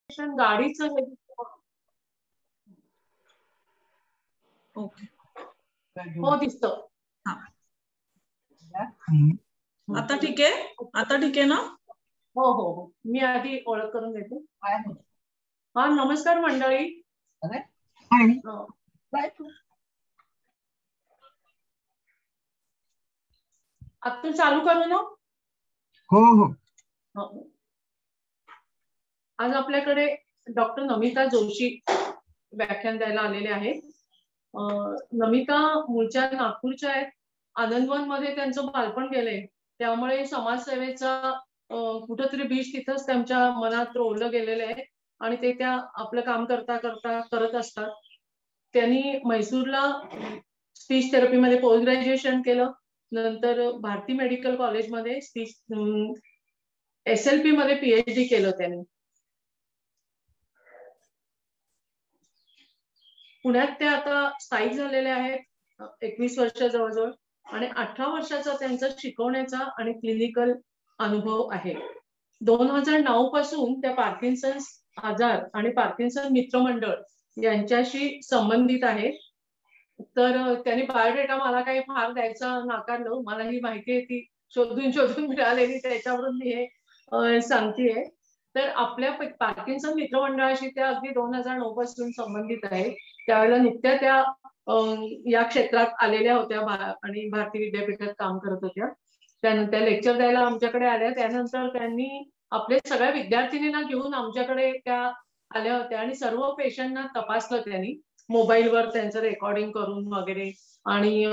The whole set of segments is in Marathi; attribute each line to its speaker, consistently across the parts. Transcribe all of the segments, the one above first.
Speaker 1: गाडीचं हे
Speaker 2: ओके
Speaker 1: हो दिसतं.
Speaker 2: आता ठीक आहे ना?
Speaker 1: हो हो हो, मी आधी ओळख करून देते. हा नमस्कार मंडळी. आता चालू करू ना?
Speaker 3: हो हो.
Speaker 1: आज आपल्याकडे डॉक्टर नमिता जोशी व्याख्यान द्यायला आलेले आहेत. नमिता मूळच्या नागपूरच्या आहेत. आनंदवन मध्ये त्यांचं बालपण गेलंय, त्यामुळे समाजसेवेचा कुठंतरी बीज तिथंच त्यांच्या मनात रोवलं गेलेलं आहे आणि ते त्या आपलं काम करता करता करत असतात. त्यांनी म्हैसूरला स्पीच थेरपीमध्ये पोस्ट ग्रॅज्युएशन केलं. नंतर भारती मेडिकल कॉलेजमध्ये स्पीच SLP मध्ये PhD केलं त्यांनी. पुण्यात ते आता स्थायिक झालेले आहेत 21 वर्ष जवळजवळ आणि 18 वर्षाचा त्यांचा शिकवण्याचा आणि क्लिनिकल अनुभव आहे. 2009 पासून त्या पार्किन्सन्स आजार आणि पार्किन्सन मित्रमंडळ यांच्याशी संबंधित आहे. तर त्यांनी बायोडेटा मला काही फार द्यायचा नाकारलं. मला ही माहिती आहे ती शोधून मिळालेली, त्याच्यावरून मी हे सांगतेय. तर आपल्या पार्किन्सन मित्रमंडळाशी त्या अगदी 2009 पासून संबंधित आहेत. त्यावेळेला नुकत्या त्या या क्षेत्रात आलेल्या होत्या आणि भारती विद्यापीठात काम करत होत्या. त्यानंतर लेक्चर द्यायला आमच्याकडे आल्या. त्यानंतर त्यांनी आपल्या सगळ्या विद्यार्थिनींना घेऊन आमच्याकडे त्या आल्या होत्या आणि सर्व पेशंटना तपासलं त्यांनी मोबाईलवर, त्यांचं रेकॉर्डिंग करून वगैरे. आणि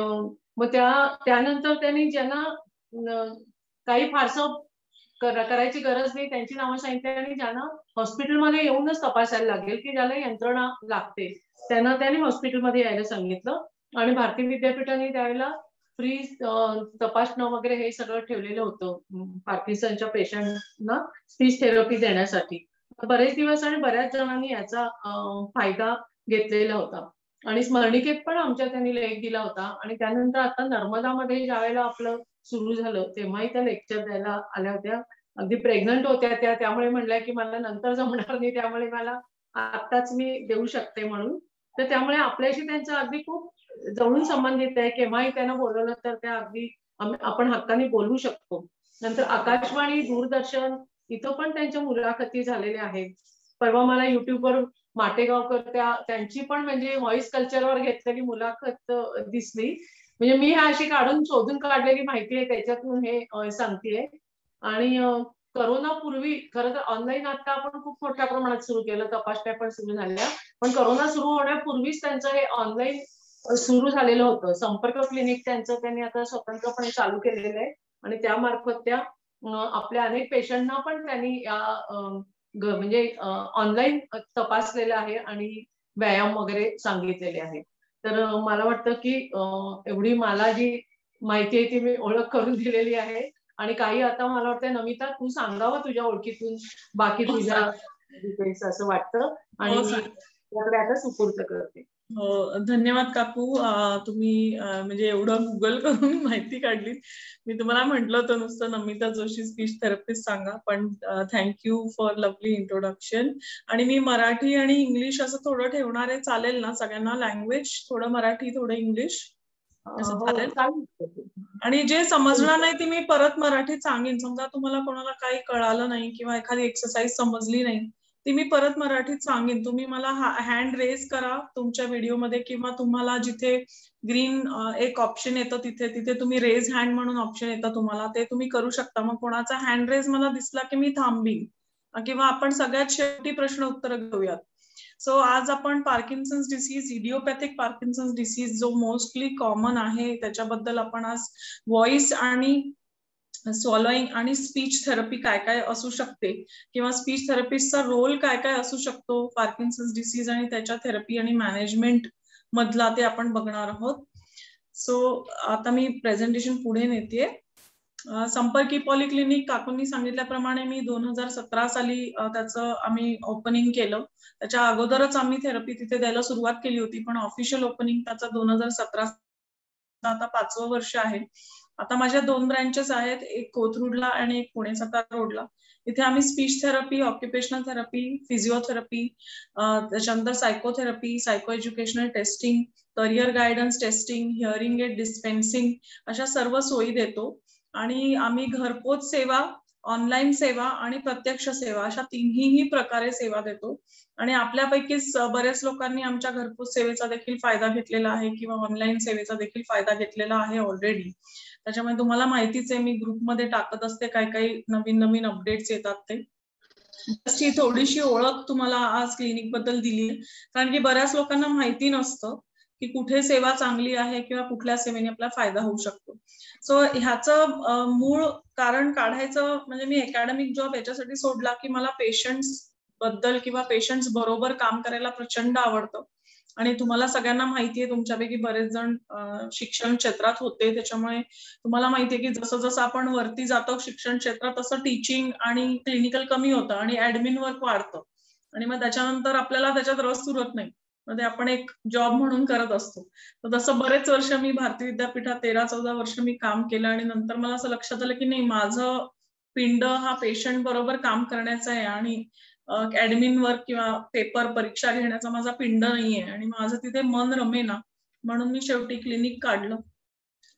Speaker 1: मग त्यानंतर त्यांनी ज्यांना काही फारसं करायची गरज नाही त्यांची नावं सांगितली आणि ज्यांना हॉस्पिटलमध्ये येऊनच तपासायला लागेल की ज्याला यंत्रणा लागते त्यांनी हॉस्पिटलमध्ये यायला सांगितलं. आणि भारती विद्यापीठाने त्यावेळेला फ्री तपासणं वगैरे हे सगळं ठेवलेलं होतं पार्किन्सनच्या पेशंटना स्पीच थेरपी देण्यासाठी. बरेच दिवस आणि बऱ्याच जणांनी याचा फायदा घेतलेला होता. आणि स्मरणिकेत पण आमच्या त्यांनी लेख दिला होता. आणि त्यानंतर आता नर्मदामध्ये ज्यावेळेला आपलं सुरू झालं तेव्हाही त्या लेक्चर द्यायला आल्या होत्या. अगदी प्रेग्नंट होत्या त्यामुळे म्हणल्या की मला नंतर जमणार नाही, त्यामुळे मला आत्ताच मी देऊ शकते म्हणून. तर त्यामुळे आपल्याशी त्यांचं अगदी खूप जवळून संबंधित आहे. केव्हाही त्यांना बोलवलं तर त्या अगदी आपण हक्काने बोलवू शकतो. नंतर आकाशवाणी, दूरदर्शन इथं पण त्यांच्या मुलाखती झालेल्या आहेत. परवा मला युट्यूबवर माटेगावकर त्यांची पण म्हणजे व्हॉइस कल्चरवर घेतलेली मुलाखत दिसली. म्हणजे मी हा अशी शोधून काढलेली माहिती आहे, त्याच्यातून हे सांगतेय. आणि करोनापूर्वी खरं तर ऑनलाईन आता आपण खूप मोठ्या प्रमाणात सुरू केलं, तपासण्या पण सुरू झाल्या. पण करोना सुरू होण्यापूर्वीच त्यांचं हे ऑनलाईन सुरू झालेलं होतं. संपर्क क्लिनिक त्यांचं त्यांनी आता स्वतंत्रपणे चालू केलेलं आहे आणि त्यामार्फत त्या आपल्या अनेक पेशंटना पण त्यांनी म्हणजे ऑनलाईन तपासलेलं आहे आणि व्यायाम वगैरे सांगितलेले आहे. तर मला वाटतं की एवढी मला जी माहिती आहे ती मी ओळख करून दिलेली आहे. आणि काही आता मला वाटतं नमिता तू सांगावं तुझ्या ओळखीतून बाकी तुझ्या डिटेल्स असं वाटतं आणि त्याकडे आता सुपूर्द करते.
Speaker 2: हो धन्यवाद काकू. तुम्ही म्हणजे एवढं गुगल करून माहिती काढली. मी तुम्हाला म्हटलं होतं नुसतं नमिता जोशी स्पीच थेरपिस्ट सांगा, पण थँक्यू फॉर लवली इंट्रोडक्शन. आणि मी मराठी आणि इंग्लिश असं थोडं ठेवणार आहे, चालेल ना सगळ्यांना? लँग्वेज थोडं मराठी थोडं इंग्लिश असं चालेल? आणि जे समजणार नाही ते मी परत मराठीत सांगेन. समजा तुम्हाला कोणाला काही कळालं नाही किंवा एखादी एक्सरसाइज समजली नाही ती मी परत मराठीत सांगेन. तुम्ही मला हँड रेज करा तुमच्या व्हिडिओमध्ये किंवा तुम्हाला जिथे ग्रीन एक ऑप्शन येतं तिथे तुम्ही रेज हँड म्हणून ऑप्शन येतं तुम्हाला, ते तुम्ही करू शकता. मग कोणाचा हँड रेज मला दिसला की मी थांबीन किंवा आपण सगळ्यात शेवटी प्रश्न उत्तर घेऊयात. सो आज आपण पार्किन्सन्स डिसीज, इडिओपॅथिक पार्किन्सन्स डिसीज जो मोस्टली कॉमन आहे त्याच्याबद्दल आपण आज व्हॉइस आणि स्वॉलोइंग आणि स्पीच थेरपी काय काय असू शकते किंवा स्पीच थेरपिस्टचा रोल काय काय असू शकतो पार्किन्सन्स डिसीज आणि त्याच्या थेरपी आणि मॅनेजमेंट मधला ते आपण बघणार आहोत. सो आता मी प्रेझेंटेशन पुढे नेते. संपर्की पॉलिक्लिनिक काकूंनी सांगितल्याप्रमाणे मी 2017 साली त्याचं आम्ही ओपनिंग केलं. त्याच्या अगोदरच आम्ही थेरपी तिथे द्यायला सुरुवात केली होती, पण ऑफिशियल ओपनिंग त्याचं 2017, आता 5वं वर्ष आहे. आता माझ्या 2 ब्रँचेस आहेत, एक कोथरूडला आणि एक पुणे सातारा रोडला. इथे आम्ही speech therapy, occupational therapy, physiotherapy, त्याच्यानंतर psychotherapy, psycho educational testing, career guidance testing, hearing aid dispensing अशा सर्व सोयी देतो. आणि आम्ही घरपोच सेवा, ऑनलाईन सेवा आणि प्रत्यक्ष सेवा अशा तिन्ही प्रकारे सेवा देतो. आणि आपल्यापैकीच बऱ्याच लोकांनी आमच्या घरपोच सेवेचा देखील फायदा घेतलेला आहे किंवा ऑनलाईन सेवेचा देखील फायदा घेतलेला आहे ऑलरेडी. त्याच्यामुळे तुम्हाला माहितीच आहे, मी ग्रुपमध्ये टाकत असते काही काही नवीन नवीन अपडेट्स येतात ते. ही थोडीशी ओळख तुम्हाला आज क्लिनिक बद्दल दिली आहे, कारण की बऱ्याच लोकांना माहिती नसतं की कुठे सेवा चांगली आहे किंवा कुठल्या सेवेने आपला फायदा होऊ शकतो. सो ह्याचं मूळ कारण काढायचं म्हणजे मी अकॅडमिक जॉब याच्यासाठी सोडला की मला पेशंट्स बद्दल किंवा पेशंट्स बरोबर काम करायला प्रचंड आवडतं. आणि तुम्हाला सगळ्यांना माहितीये, तुमच्यापैकी बरेच जण शिक्षण क्षेत्रात होते, त्याच्यामुळे तुम्हाला माहितीये की जसं जसं आपण वरती जातो शिक्षण क्षेत्रात तसं टीचिंग आणि क्लिनिकल कमी होतं आणि ऍडमिन वर्क वाढतं. आणि मग त्याच्यानंतर आपल्याला त्याच्यात रस सुरत नाही, मग ते आपण एक जॉब म्हणून करत असतो. तर तसं बरेच वर्ष मी भारतीय विद्यापीठात 13-14 वर्ष मी काम केलं आणि नंतर मला असं लक्षात आलं की नाही, माझं पिंड हा पेशंट बरोबर काम करण्याचा आहे आणि ऍडमिन वर्क किंवा पेपर परीक्षा घेण्याचा माझा पिंड नाहीये आणि माझं तिथे मन रमेना. म्हणून मी शेवटी क्लिनिक काढलं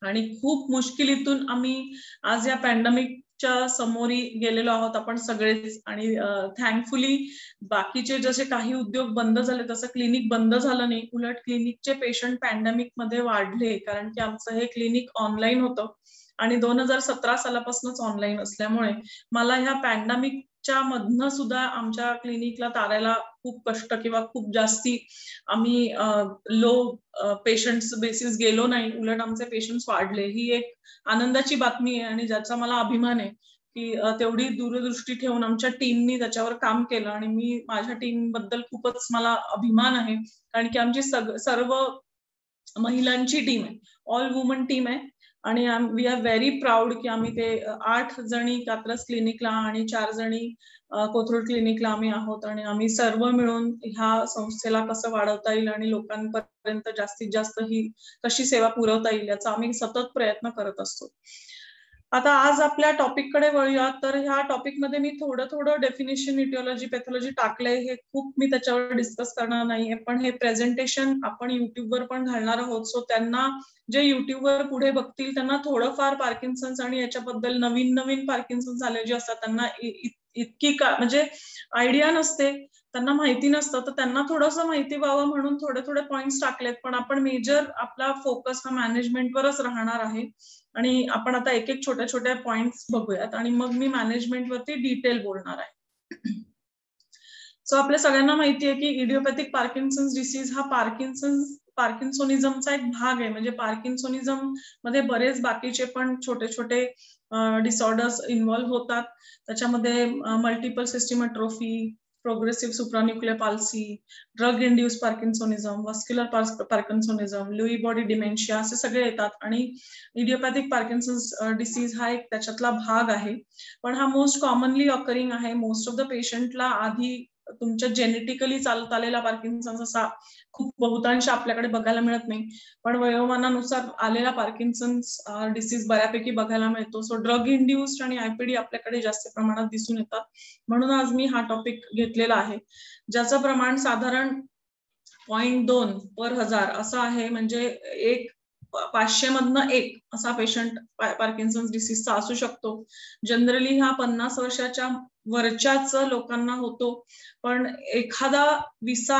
Speaker 2: आणि खूप मुश्किलीतून आम्ही आज या पॅन्डेमिकच्या समोरी गेलेलो आहोत आपण सगळेच. आणि थँकफुली बाकीचे जसे काही उद्योग बंद झाले तसं क्लिनिक बंद झालं नाही, उलट क्लिनिकचे पेशंट पॅन्डेमिक मध्ये वाढले, कारण की आमचं हे क्लिनिक ऑनलाईन होतं आणि 2017 सालापासूनच ऑनलाईन असल्यामुळे मला ह्या पॅन्डेमिकच्या मधनं सुद्धा आमच्या क्लिनिकला तारायला खूप कष्ट किंवा खूप जास्ती आम्ही लो पेशंट्स बेसिस गेलो नाही, उलट आमचे पेशंट्स वाढले. ही एक आनंदाची बातमी आहे आणि ज्याचा मला अभिमान आहे की तेवढी दूरदृष्टी ठेवून आमच्या टीमनी त्याच्यावर काम केलं. आणि मी माझ्या टीम बद्दल खूपच मला अभिमान आहे, कारण की आमची सर्व महिलांची टीम आहे, ऑल वुमन टीम आहे. आणि वी आर व्हेरी प्राऊड की आम्ही ते 8 जणी कात्रज क्लिनिकला आणि 4 जणी कोथरूड क्लिनिकला आम्ही आहोत. आणि आम्ही सर्व मिळून ह्या संस्थेला कसं वाढवता येईल आणि लोकांपर्यंत जास्तीत जास्त ही कशी सेवा पुरवता येईल याचा आम्ही सतत प्रयत्न करत असतो. आता आज आपल्या टॉपिककडे वळूया. तर ह्या टॉपिकमध्ये मी थोडं डेफिनेशन, इटिओलॉजी, पॅथॉलॉजी टाकलंय. हे खूप मी त्याच्यावर डिस्कस करणार नाहीये, पण हे प्रेझेंटेशन आपण युट्यूबवर पण घालणार आहोत. सो त्यांना जे युट्यूबवर पुढे बघतील त्यांना थोडंफार पार्किन्सन्स आणि याच्याबद्दल नवीन पार्किन्सन्स झाले जे असतात त्यांना इतकी म्हणजे आयडिया नसते, त्यांना माहिती नसतं, तर त्यांना थोडंसं माहिती व्हावं म्हणून थोडे पॉइंट्स टाकलेत. पण आपण मेजर आपला फोकस हा मॅनेजमेंटवरच राहणार आहे आणि आपण आता एक छोट्या पॉइंट्स बघूयात आणि मग मी मॅनेजमेंटवरती डिटेल बोलणार आहे. सो आपल्या सगळ्यांना माहिती आहे की इडिओपॅथिक पार्किन्सन्स डिसीज हा पार्किन्सोनिझमचा एक भाग आहे. म्हणजे पार्किन्सोनिझम मध्ये बरेच बाकीचे पण छोटे डिसऑर्डर्स इन्व्हॉल्व्ह होतात. त्याच्यामध्ये multiple system atrophy, progressive supranuclear palsy, drug induce parkinsonism, vascular parkinsonism, Lewy body dementia असे सगळे येतात. आणि इडिओपॅथिक पार्किन्सन्स डिसीज हा एक त्याच्यातला भाग आहे. पण हा मोस्ट कॉमनली ऑकरिंग आहे. मोस्ट ऑफ द पेशंटला आधी तुमच्या जेनेटिकली चालत आलेला पार्किन्सन्स असा खूप बहुतांश आपल्याकडे बघायला मिळत नाही, पण वयोमानानुसार आलेला पार्किन्सन्स डिसीज बऱ्यापैकी बघायला मिळतो. सो ड्रग इंड्यूस्ड आणि आयपीडी आपल्याकडे जास्त प्रमाणात दिसून येतात. म्हणून आज मी हा टॉपिक घेतलेला आहे, ज्याचं प्रमाण साधारण 0.2 पर 1000 असं आहे. म्हणजे 500 मधनं 1 असा पेशंट पार्किन्सन्स डिसीजचा असू शकतो. जनरली हा 50 वर्षाच्या वरच्याच लोकांना होतो, पण एखादा 20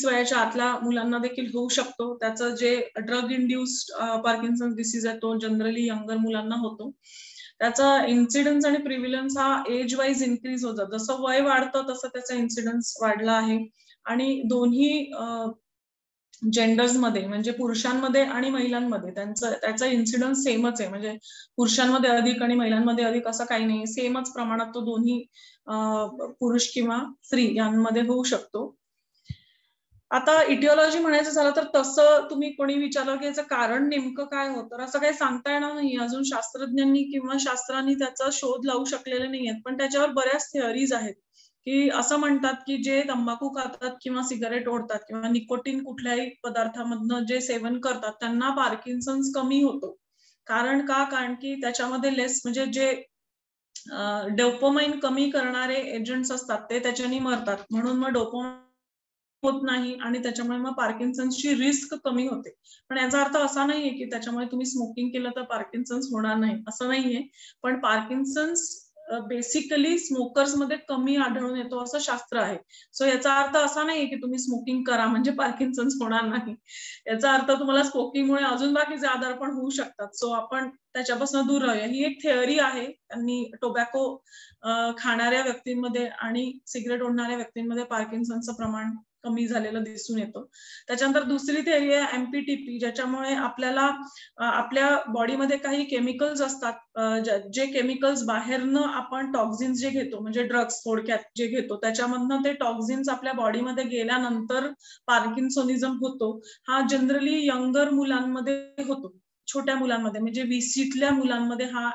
Speaker 2: वयाच्या आतल्या मुलांना देखील होऊ शकतो. त्याचं जे ड्रग इंड्यूस्ड पार्किन्सन्स डिसीज आहे तो जनरली यंगर मुलांना होतो. त्याचा इन्सिडन्स आणि प्रिव्हिलन्स हा एज वाईज इन्क्रीज होतं. जसं वय वाढतं तसं त्याचा इन्सिडन्स वाढला आहे. आणि दोन्ही जेंडर्स मध्ये म्हणजे पुरुषांमध्ये आणि महिलांमध्ये त्याचा इन्सिडन्स सेमच आहे. म्हणजे पुरुषांमध्ये अधिक आणि महिलांमध्ये अधिक असं काही नाही, सेमच प्रमाणात तो दोन्ही पुरुष किंवा स्त्री यांमध्ये होऊ शकतो. आता इटिओलॉजी म्हणायचं झालं तर तसं तुम्ही कोणी विचारलं की याचं कारण नेमकं काय होतं, असं काही सांगता येणार नाही. अजून शास्त्रज्ञांनी किंवा शास्त्रांनी त्याचा शोध लावू शकलेले नाहीयेत. पण त्याच्यावर बऱ्याच थिअरीज आहेत की असं म्हणतात की जे तंबाखू खातात किंवा सिगारेट ओढतात किंवा निकोटीन कुठल्याही पदार्थामधनं जे सेवन करतात त्यांना पार्किन्सन्स कमी होतो. कारण की त्याच्यामध्ये लेस म्हणजे जे डोपामाइन कमी करणारे एजंट्स असतात ते त्याच्याने मरतात, म्हणून मग डोपामाइन होत नाही आणि त्याच्यामुळे मग पार्किन्सन्सची रिस्क कमी होते. पण याचा अर्थ असा नाहीये की त्याच्यामुळे तुम्ही स्मोकिंग केलं तर पार्किन्सन्स होणार नाही, असं नाहीये. पण पार्किन्सन्स बेसिकली स्मोकर्स मध्ये कमी आढळून येतो असं शास्त्र आहे. सो याचा अर्थ असा नाहीये की तुम्ही स्मोकिंग करा म्हणजे पार्किन्सन्स होणार नाही. याचा अर्थ तुम्हाला स्मोकिंगमुळे अजून बाकीचे आजार पण होऊ शकतात. सो आपण त्याच्यापासून दूर राहूया. ही एक थिअरी आहे. आणि टोबॅको खाणाऱ्या व्यक्तींमध्ये आणि सिगरेट ओढणाऱ्या व्यक्तींमध्ये पार्किन्सनचं प्रमाण कमी झालेलं दिसून येतं. त्याच्यानंतर दुसरी थिअरी आहे एमपीटीपी, ज्याच्यामुळे आपल्याला आपल्या बॉडीमध्ये काही केमिकल्स असतात, जे केमिकल्स बाहेरनं आपण टॉक्झिन्स जे घेतो म्हणजे ड्रग्स थोडक्यात जे घेतो त्याच्यामधनं ते टॉक्झिन्स आपल्या बॉडीमध्ये गेल्यानंतर पार्किन्सोनिझम होतो. हा जनरली यंगर मुलांमध्ये होतो, छोट्या मुलांमध्ये म्हणजे 20ल्या मुलांमध्ये हा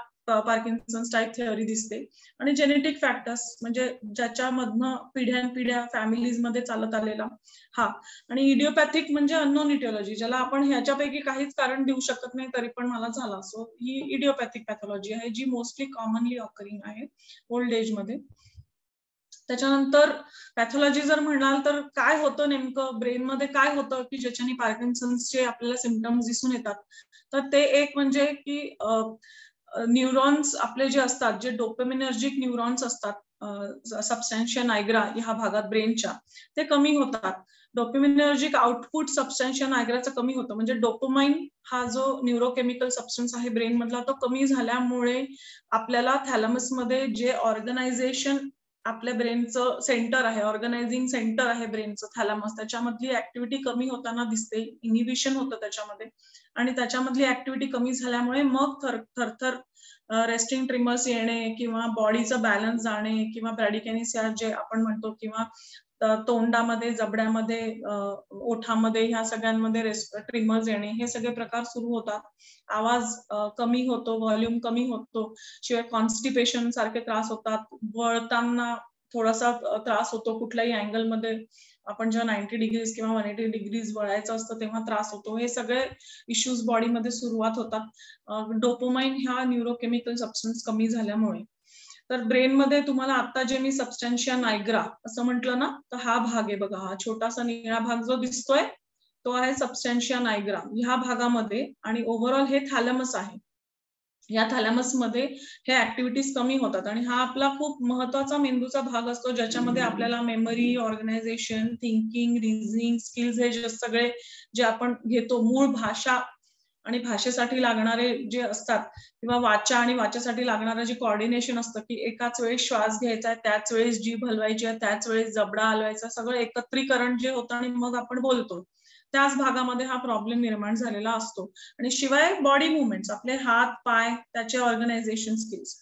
Speaker 2: पार्किन्सन्स टाईप थिअरी दिसते. आणि जेनेटिक फॅक्टर्स म्हणजे ज्याच्यामधनं पिढ्यानपिढ्या फॅमिलीजमध्ये चालत आलेला हा. आणि इडिओपॅथिक म्हणजे अननोन इटिओलॉजी, ज्याला आपण ह्याच्यापैकी काहीच कारण देऊ शकत नाही तरी पण मला झाला. सो ही इडिओपॅथिक पॅथॉलॉजी आहे जी मोस्टली कॉमनली ऑकरिंग आहे ओल्ड एज मध्ये. त्याच्यानंतर पॅथॉलॉजी जर म्हणाल तर काय होतं नेमकं ब्रेनमध्ये, काय होतं की ज्याच्याने पार्किन्सन्सचे आपल्याला सिम्पटम्स दिसून येतात. तर ते एक म्हणजे की न्यूरॉन्स आपले जे असतात, जे डोपामिनर्जिक न्यूरॉन्स असतात सबस्टॅन्शिया नायग्रा ह्या भागात ब्रेनच्या, ते कमी होतात. डोपामिनर्जिक आउटपुट सबस्टॅन्शिया नायग्राचं कमी होतं. म्हणजे डोपामाइन हा जो न्यूरोकेमिकल सबस्टन्स आहे ब्रेन मधला तो कमी झाल्यामुळे आपल्याला थॅलमसमध्ये जे ऑर्गनायझेशन आपल्या ब्रेनचं सेंटर आहे, ऑर्गनायझिंग सेंटर आहे ब्रेनचं थॅलमस, त्याच्यामधली ऍक्टिव्हिटी कमी होताना दिसते. इनिबिशन होतं त्याच्यामध्ये. आणि त्याच्यामधली ऍक्टिव्हिटी कमी झाल्यामुळे मग थरथर रेस्टिंग ट्रिमर्स येणे किंवा बॉडीचं बॅलन्स जाणे किंवा ब्रॅडिकॅनिसिया जे आपण म्हणतो, किंवा तोंडामध्ये, जबड्यामध्ये, ओठामध्ये, ह्या सगळ्यांमध्ये ट्रिमर्स येणे, हे सगळे प्रकार सुरू होतात. आवाज कमी होतो, व्हॉल्यूम कमी होतो. शिवाय कॉन्स्टिपेशन सारखे त्रास होतात. वळताना थोडासा त्रास होतो कुठल्याही अँगलमध्ये. आपण जेव्हा 90 डिग्रीज किंवा 180 डिग्रीज वळायचं असतं तेव्हा त्रास होतो. हे सगळे इश्यूज बॉडीमध्ये सुरुवात होतात डोपामाइन ह्या न्यूरोकेमिकल सबस्टन्स कमी झाल्यामुळे. तर ब्रेनमध्ये तुम्हाला आता जे मी सबस्टॅन्शिया नायग्रा असं म्हटलं ना, तर हा भाग आहे बघा, हा छोटासा निळा भाग जो दिसतोय तो आहे सबस्टॅन्शिया नायग्रा ह्या भागामध्ये. आणि ओव्हरऑल हे थॅलमस आहे. या थॅलमस मध्ये हे ऍक्टिव्हिटीज कमी होतात. आणि हा आपला खूप महत्वाचा मेंदूचा भाग असतो, ज्याच्यामध्ये आपल्याला memory, organisation, thinking, reasoning skills, हे सगळे जे आपण घेतो, मूळ भाषा आणि भाषेसाठी लागणारे जे असतात, किंवा वाचा आणि वाचासाठी लागणारं जे कॉर्डिनेशन असतं, की एकाच वेळेस श्वास घ्यायचा, त्याच वेळेस जीभ हलवायची आहे, त्याच वेळेस जबडा हलवायचा, सगळं एकत्रीकरण जे होतं आणि मग आपण बोलतो, त्याच भागामध्ये हा प्रॉब्लेम निर्माण झालेला असतो. आणि शिवाय बॉडी मुवमेंट्स, आपले हात पाय, त्याचे ऑर्गनायझेशन स्किल्स.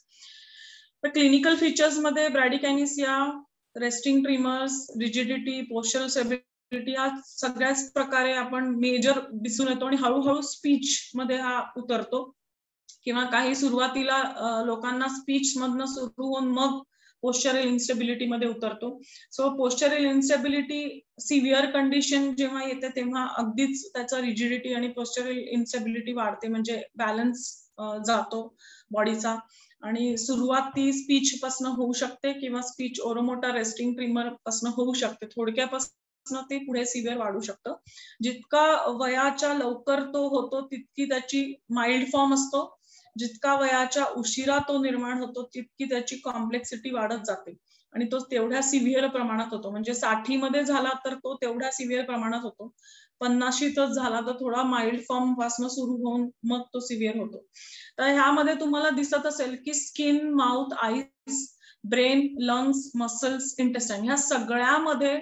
Speaker 2: तर क्लिनिकल फीचर्स मध्ये bradykinesia, resting tremors, rigidity, postural stability, हा सगळ्याच प्रकारे आपण मेजर दिसून येतो. आणि हळूहळू स्पीच मध्ये हा उतरतो, किंवा काही सुरुवातीला लोकांना स्पीच मधनं सुरू होऊन मग पोस्चरल इन्स्टेबिलिटी मध्ये उतरतो. So postural instability severe condition जेव्हा येते तेव्हा अगदीच त्याचा रिजिडिटी आणि पोस्चरल इन्स्टेबिलिटी वाढते, म्हणजे बॅलन्स जातो बॉडीचा. आणि सुरुवात ती स्पीच पासून होऊ शकते किंवा स्पीच ओरोमोटर रेस्टिंग ट्रिमर पासून होऊ शकते. थोडक्यापासून ते पुढे सिव्हिअर वाढू शकतं. जितका वयाच्या लवकर तो होतो तितकी त्याची माइल्ड फॉर्म असतो, जितका वयाच्या उशिरा तो निर्माण होतो तितकी त्याची कॉम्प्लेक्सिटी वाढत जाते. आणि तो तेवढ्या सिव्हिअर प्रमाणात होतो. म्हणजे 60 मध्ये झाला तर तो तेवढ्या सिव्हिअर प्रमाणात होतो. 50शीतच झाला तर थोडा माइल्ड फॉर्म पासून सुरू होऊन मग तो सिव्हिअर होतो. तर ह्यामध्ये तुम्हाला दिसत असेल की skin, mouth, eyes, brain, lungs, muscles, intestine, ह्या सगळ्यामध्ये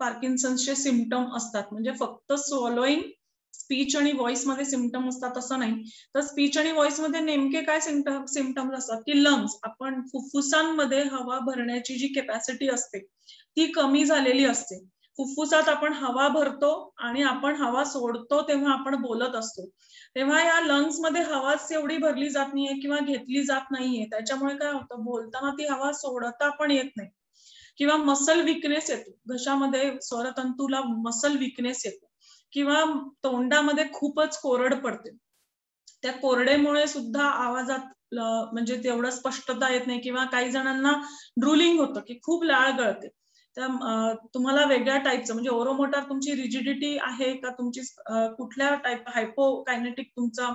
Speaker 2: पार्किन्सनचे सिम्पटम असतात. म्हणजे फक्त स्वॉलोइंग, स्पीच आणि व्हॉइस मध्ये सिम्पटम असतात असं नाही. तर स्पीच आणि व्हॉइस मध्ये नेमके काय सिम्पटम्स असतात की लंग्स, आपण फुफ्फुसांमध्ये हवा भरण्याची जी कॅपॅसिटी असते ती कमी झालेली असते. फुफ्फुसात आपण हवा भरतो आणि आपण हवा सोडतो तेव्हा आपण बोलत असतो, तेव्हा या लंग्स मध्ये हवाच एवढी भरली जात नाहीये किंवा घेतली जात नाहीये. त्याच्यामुळे काय होतं, बोलताना ती हवा सोडता पण येत नाही. किंवा मसल विकनेस येतो, घशामध्ये स्वरतंतूला मसल विकनेस येतो, किंवा तोंडामध्ये खूपच कोरड पडते. त्या कोरडेमुळे सुद्धा आवाजात म्हणजे तेवढं स्पष्टता येत नाही, किंवा काही जणांना ड्रुलिंग होतं की खूप लाळ गळते. तर तुम्हाला वेगळ्या टाईपचं म्हणजे ओरोमोटार तुमची रिजिडिटी आहे का, तुमची कुठल्या टाईप हायपोकायनेटिक तुमचा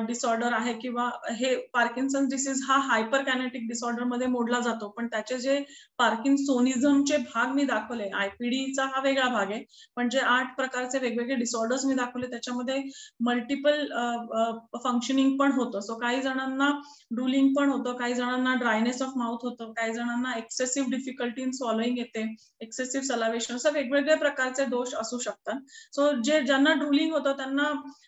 Speaker 2: डिसऑर्डर आहे, किंवा हे पार्किन्सन डिसीज हा हायपर कायनेटिक डिसऑर्डर मध्ये मोडला जातो. पण त्याचे जे पार्किन्सोनिझमचे भाग मी दाखवले, आयपीडीचा हा वेगळा भाग आहे, पण जे 8 प्रकारचे वेगवेगळे डिसऑर्डर्स मी दाखवले त्याच्यामध्ये मल्टिपल फंक्शनिंग पण होतं. सो काही जणांना ड्रुलिंग पण होतं, काही जणांना ड्रायनेस ऑफ माउथ होतं, काही जणांना एक्सेसिव्ह डिफिकल्टी इन स्वॉलोइंग येते, एक्सेसिव्ह सलावेशन, असं वेगवेगळ्या प्रकारचे दोष असू शकतात. सो ज्यांना ड्रुलिंग होतं त्यांना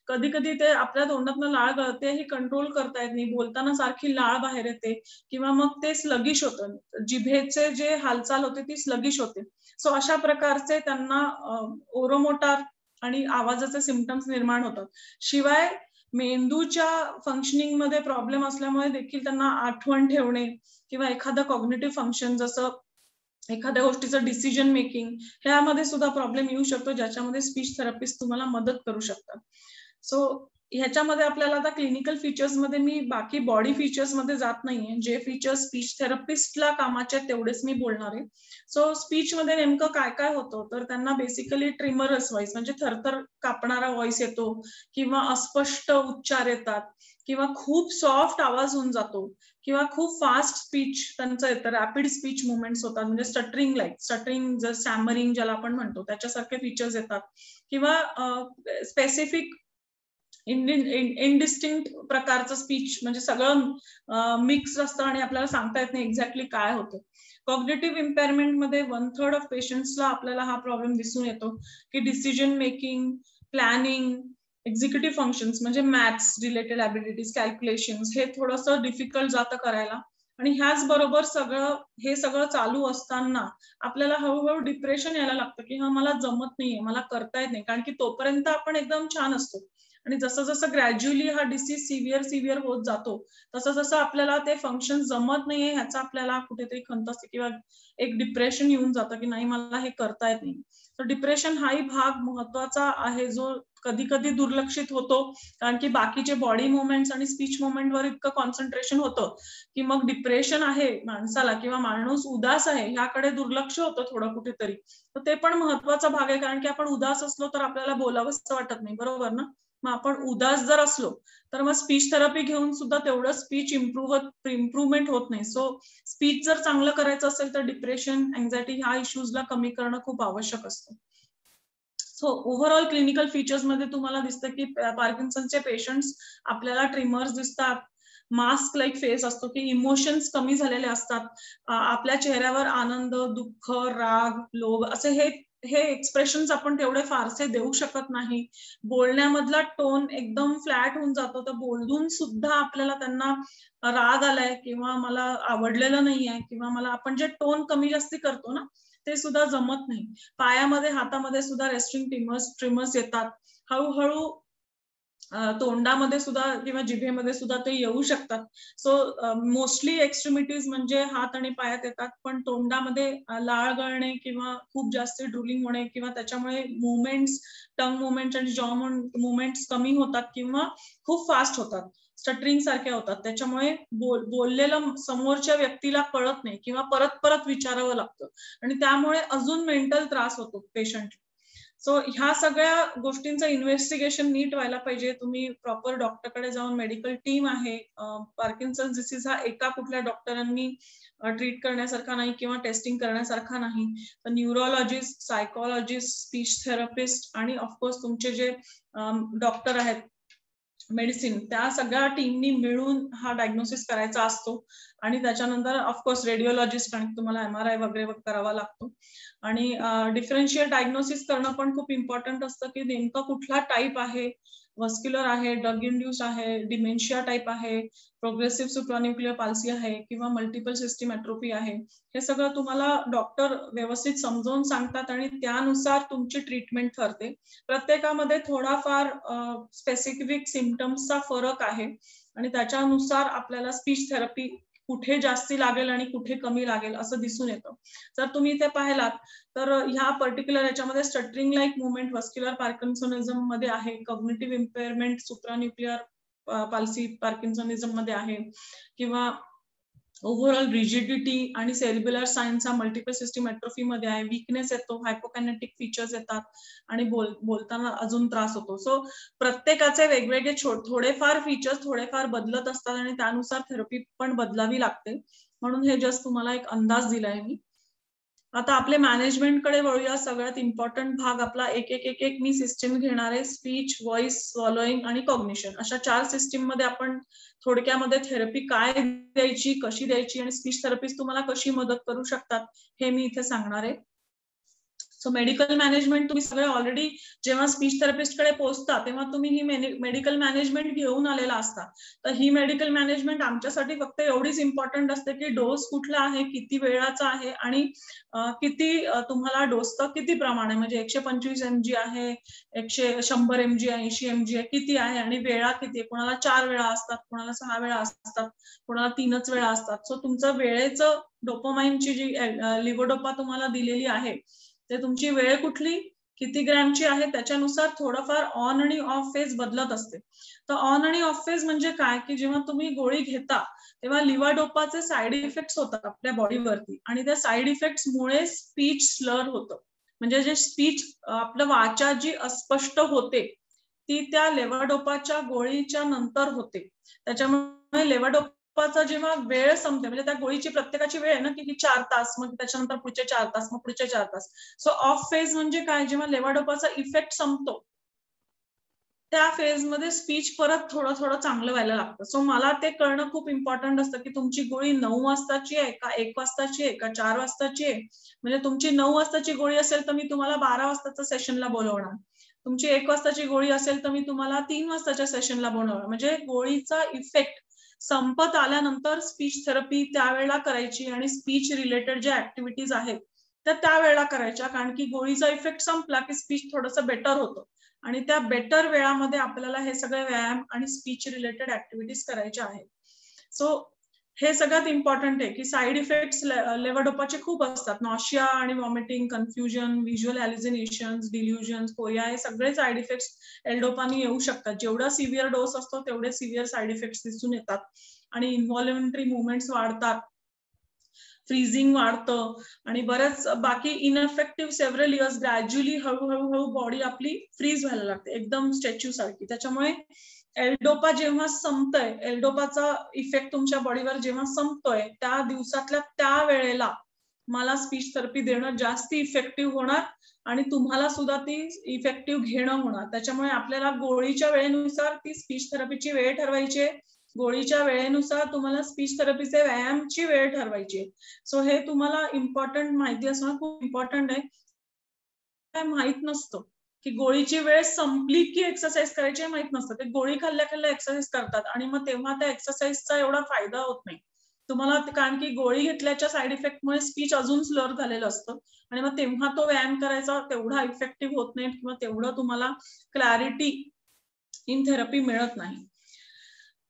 Speaker 2: कधी कधी ते आपल्या तोंडातनं लाळ गळते ही कंट्रोल करता येत नाही, बोलताना सारखी लाळ बाहेर येते, किंवा मग ते स्लगिश होतं, जिभेचे जे हालचाल होते ती स्लगिश होते. सो अशा प्रकारचे त्यांना ओरोमोटार आणि आवाजाचे सिम्पटम्स निर्माण होतात. शिवाय मेंदूच्या फंक्शनिंग मध्ये प्रॉब्लेम असल्यामुळे देखील त्यांना आठवण ठेवणे किंवा एखादं कॉग्निटिव्ह फंक्शन, जसं एखाद्या गोष्टीचं डिसिजन मेकिंग, ह्यामध्ये सुद्धा प्रॉब्लेम येऊ शकतो, ज्याच्यामध्ये स्पीच थेरपिस्ट तुम्हाला मदत करू शकतात. सो ह्याच्यामध्ये आपल्याला आता क्लिनिकल फीचर्स मध्ये मी बाकी बॉडी फीचर्स मध्ये जात नाहीये, जे फीचर्स स्पीच थेरपिस्टला कामाचे तेवढेच मी बोलणार आहे. सो स्पीच मध्ये नेमकं काय काय होतं, तर त्यांना बेसिकली ट्रिमरस व्हॉइस म्हणजे थरथर कापणारा व्हॉइस येतो, किंवा अस्पष्ट उच्चार येतात, किंवा खूप सॉफ्ट आवाज होऊन जातो, किंवा खूप फास्ट स्पीच त्यांचं येतं, रॅपिड स्पीच मुवमेंट्स होतात, म्हणजे स्टटरिंग जर सॅमरिंग ज्याला आपण म्हणतो त्याच्यासारखे फीचर्स येतात, किंवा स्पेसिफिक इनडिस्टिंक्ट प्रकारचं स्पीच, म्हणजे सगळं मिक्स असतं आणि आपल्याला सांगता येत नाही एक्झॅक्टली काय होतं. कॉग्निटिव्ह इम्पेअरमेंट मध्ये 1/3 ऑफ पेशंट्सला आपल्याला हा प्रॉब्लेम दिसून येतो की decision making, planning, executive functions म्हणजे मॅथ्स रिलेटेड ॲबिलिटीज, कॅल्क्युलेशन्स हे थोडंसं डिफिकल्ट जातं करायला. आणि ह्याच बरोबर हे सगळं चालू असताना आपल्याला हळूहळू डिप्रेशन यायला लागतं की हा मला जमत नाहीये, मला करता येत नाही, कारण की तोपर्यंत आपण एकदम छान असतो, आणि जसं जसं ग्रॅज्युअली हा डिसीज सिव्हिअर होत जातो तसं जसं आपल्याला ते फंक्शन जमत नाहीये ह्याचा आपल्याला कुठेतरी खंत असते, किंवा एक डिप्रेशन येऊन जातं की नाही मला हे करता येत नाही. तर डिप्रेशन हाही भाग महत्वाचा आहे जो कधी कधी दुर्लक्षित होतो, कारण की बाकीचे बॉडी मुवमेंट्स आणि स्पीच मुवमेंटवर इतकं कॉन्सन्ट्रेशन होतं की मग डिप्रेशन आहे माणसाला किंवा माणूस उदास आहे ह्याकडे दुर्लक्ष होतं थोडं कुठेतरी. तर ते पण महत्वाचा भाग आहे, कारण की आपण उदास असलो तर आपल्याला बोलावंसं वाटत नाही, बरोबर ना. मग आपण उदास जर असलो तर मग स्पीच थेरपी घेऊन सुद्धा तेवढं स्पीच इम्प्रूव्हमेंट होत नाही. सो स्पीच जर चांगलं करायचं असेल तर डिप्रेशन, अँझायटी ह्या इश्यूजला कमी करणं खूप आवश्यक असतं. सो ओव्हरऑल क्लिनिकल फीचर्स मध्ये तुम्हाला दिसतं की पार्किन्सनचे पेशंट्स आपल्याला ट्रिमर्स दिसतात, मास्क लाईक फेस असतो की इमोशन्स कमी झालेले असतात, आपल्या चेहऱ्यावर आनंद, दुःख, राग, लोभ असे हे एक्सप्रेशन्स आपण तेवढे फारसे देऊ शकत नाही. बोलण्यामधला टोन एकदम फ्लॅट होऊन जातो, तर बोलून सुद्धा आपल्याला त्यांना राग आलाय किंवा मला आवडलेलं नाहीये किंवा मला आपण जे टोन कमी जास्ती करतो ना ते सुद्धा जमत नाही. पायामध्ये हातामध्ये सुद्धा रेस्टिंग ट्रिमर्स येतात, हळूहळू तोंडामध्ये सुद्धा किंवा जिभेमध्ये सुद्धा ते येऊ शकतात. सो मोस्टली एक्स्ट्रीमिटीज म्हणजे हात आणि पायात येतात, पण तोंडामध्ये लाळ गळणे किंवा खूप जास्त ड्रुलिंग होणे किंवा त्याच्यामुळे मुवमेंट्स, टंग मुवमेंट्स आणि जॉ मुवमेंट्स कमी होतात किंवा खूप फास्ट होतात, स्टटरिंग सारख्या होतात. त्याच्यामुळे बोललेलं समोरच्या व्यक्तीला कळत नाही किंवा परत परत विचारावं लागतं आणि त्यामुळे अजून मेंटल त्रास होतो पेशंट. सो ह्या सगळ्या गोष्टींचं इन्व्हेस्टिगेशन नीट व्हायला पाहिजे. तुम्ही प्रॉपर डॉक्टरकडे जाऊन, मेडिकल टीम आहे, पार्किन्सन डिसीज हा एका कुठल्या डॉक्टरांनी ट्रीट करण्यासारखा नाही किंवा टेस्टिंग करण्यासारखा नाही. तर न्यूरोलॉजिस्ट, सायकोलॉजिस्ट, स्पीच थेरपिस्ट आणि ऑफकोर्स तुमचे जे डॉक्टर आहेत मेडिसिन, त्या सगळ्या टीमनी मिळून हा डायग्नोसिस करायचा असतो. आणि त्याच्यानंतर ऑफकोर्स रेडिओलॉजिस्ट, आणि तुम्हाला MRI वगैरे करावा लागतो. आणि डिफरन्शियल डायग्नोसिस करणं पण खूप इम्पॉर्टंट असतं की नेमका कुठला टाईप आहे, व्हस्क्युलर आहे, ड्रग इंड्यूस आहे, डिमेन्शिया टाईप आहे, प्रोग्रेसिव्ह सुप्रान्युक्लियर पाल्सी आहे किंवा मल्टिपल सिस्टीम ॲट्रोफी आहे. हे सगळं तुम्हाला डॉक्टर व्यवस्थित समजावून सांगतात आणि त्यानुसार तुमची ट्रीटमेंट ठरते. प्रत्येकामध्ये थोडाफार स्पेसिफिक सिम्पटम्सचा फरक आहे आणि त्याच्यानुसार आपल्याला स्पीच थेरपी कुठे जास्ती लागेल आणि कुठे कमी लागेल असं दिसून येतं. जर तुम्ही इथे पाहिलात तर ह्या पर्टिक्युलर याच्यामध्ये स्टटरिंग लाईक मुवमेंट व्हस्क्युलर पार्किन्सोनिझम मध्ये आहे, कॉग्निटिव्ह इम्पेअरमेंट, सुप्रान्युक्लियर पाल्सी पार्किन्सनिझम मध्ये आहे, किंवा ओव्हरऑल रिजिडिटी आणि सेरिब्युलर सायन्स हा मल्टिपल सिस्टीम ऍट्रोफी मध्ये आहे, वीकनेस येतो, हायपोकायनेटिक फीचर्स येतात आणि बोलताना अजून त्रास होतो. सो प्रत्येकाचे वेगवेगळे थोडेफार फीचर्स थोडेफार बदलत असतात आणि त्यानुसार थेरपी पण बदलावी लागते. म्हणून हे जस्ट तुम्हाला एक अंदाज दिलाय मी. आता आपले मॅनेजमेंटकडे वळूया. सगळ्यात इम्पॉर्टंट भाग आपला एक मी सिस्टीम घेणार आहे. स्पीच, व्हॉइस, स्वॉलोइंग आणि कॉग्निशन अशा 4 सिस्टीम मध्ये आपण थोडक्यामध्ये थेरपी काय द्यायची, कशी द्यायची आणि स्पीच थेरपिस्ट तुम्हाला कशी मदत करू शकतात हे मी इथे सांगणार आहे. सो मेडिकल मॅनेजमेंट तुम्ही सगळे ऑलरेडी जेव्हा स्पीच थेरपिस्ट कडे पोहोचता तेव्हा तुम्ही ही मेडिकल मॅनेजमेंट घेऊन आलेला असता. तर ही मेडिकल मॅनेजमेंट आमच्यासाठी फक्त एवढीच इम्पॉर्टंट असते की डोस कुठला आहे, किती वेळाचा आहे आणि किती तुम्हाला डोसचं किती प्रमाण आहे, म्हणजे 125 mg आहे, 100 mg, 80 mg आहे, किती आहे आणि वेळा किती आहे. कोणाला 4 वेळा असतात, कोणाला 6 वेळा असतात, कोणाला 3च वेळा असतात. सो तुमचं वेळेचं डोपामाइनची जी लिव्होडोपा तुम्हाला दिलेली आहे ते तुमची वेळ कुठली, किती ग्रॅमची आहे त्याच्यानुसार थोडंफार ऑन आणि ऑफ फेज बदलत असते. तर ऑन आणि ऑफ फेज म्हणजे काय की जेव्हा तुम्ही गोळी घेता तेव्हा लिव्होडोपाचे साईड इफेक्ट्स होतात आपल्या बॉडीवरती आणि त्या साईड इफेक्ट्समुळे स्पीच स्लर होतं. म्हणजे जे स्पीच आपलं वाचा जी अस्पष्ट होते ती त्या लेव्होडोपाच्या गोळीच्या नंतर होते. त्याच्यामुळे लेव्होडोपाचा जेव्हा वेळ संपते, म्हणजे त्या गोळीची प्रत्येकाची वेळ आहे ना की 4 तास, मग त्याच्यानंतर पुढचे 4 तास, मग पुढचे 4 तास. सो ऑफ फेज म्हणजे काय, जेव्हा लेव्होडोपाचा इफेक्ट संपतो त्या फेज मध्ये स्पीच परत थोडं थोडं चांगलं व्हायला लागतं. सो मला ते कळणं खूप इम्पॉर्टंट असतं की तुमची गोळी 9 वाजताची आहे का 1 वाजताची आहे का 4 वाजताची आहे. म्हणजे तुमची 9 वाजताची गोळी असेल तर मी तुम्हाला 12 वाजताच्या सेशनला बोलवणार. तुमची 1 वाजताची गोळी असेल तर मी तुम्हाला 3 वाजताच्या सेशनला बोलवणार. म्हणजे गोळीचा इफेक्ट संपत आल्यानंतर स्पीच थेरपी त्यावेळेला करायची आणि स्पीच रिलेटेड ज्या ऍक्टिव्हिटीज आहेत तर त्यावेळेला करायच्या, कारण की गोळीचा इफेक्ट संपला की स्पीच थोडंसं बेटर होतं आणि त्या बेटर वेळामध्ये आपल्याला हे सगळे व्यायाम आणि स्पीच रिलेटेड ऍक्टिव्हिटीज करायच्या आहेत. सो हे सगळ्यात इम्पॉर्टंट आहे की साईड इफेक्ट्स लेव्होडोपाचे खूप असतात. नॉशिया आणि वॉमिटिंग, कन्फ्युजन, व्हिज्युअल हॅल्युसिनेशन्स, डिल्युजन्स, कोया हे सगळे साईड इफेक्ट्स एल्डोपानी येऊ शकतात. जेवढा सिव्हिअर डोस असतो तेवढे सिव्हिअर साईड इफेक्ट्स दिसून येतात आणि इन्व्हॉल्युंटरी मुवमेंट्स वाढतात, फ्रीजिंग वाढतं आणि बरेच बाकी इनइफेक्टिव्ह सेव्हरल इयर्स ग्रॅज्युअली हळूहळू बॉडी आपली फ्रीज व्हायला लागते एकदम स्टॅच्यू सारखी. त्याच्यामुळे एल्डोपा जेव्हा संपतोय, एल्डोपाचा इफेक्ट तुमच्या बॉडीवर जेव्हा संपतोय त्या दिवसातल्या त्या वेळेला मला स्पीच थेरपी देणं जास्त इफेक्टिव्ह होणार आणि तुम्हाला सुद्धा ती इफेक्टिव्ह घेणं होणार. त्याच्यामुळे आपल्याला गोळीच्या वेळेनुसार ती स्पीच थेरपीची वेळ ठरवायची, गोळीच्या वेळेनुसार तुम्हाला स्पीच थेरपीचे व्यायामची वेळ ठरवायची. सो हे तुम्हाला इम्पॉर्टंट माहिती असणं खूप इम्पॉर्टंट आहे. काय माहित नसतं की गोळीची वेळ संपली की एक्सरसाइज करायची माहित नसतं. ते गोळी खाल्ल्या खाल्ल्या एक्सरसाइज करतात आणि मग तेव्हा त्या एक्सरसाइजचा एवढा फायदा होत नाही तुम्हाला, कारण की गोळी घेतल्याच्या साईड इफेक्टमुळे स्पीच अजून स्लर झालेलं असतं आणि मग तेव्हा तो व्यायाम करायचा तेवढा इफेक्टिव्ह होत नाही किंवा तेवढं तुम्हाला क्लॅरिटी इन थेरपी मिळत नाही.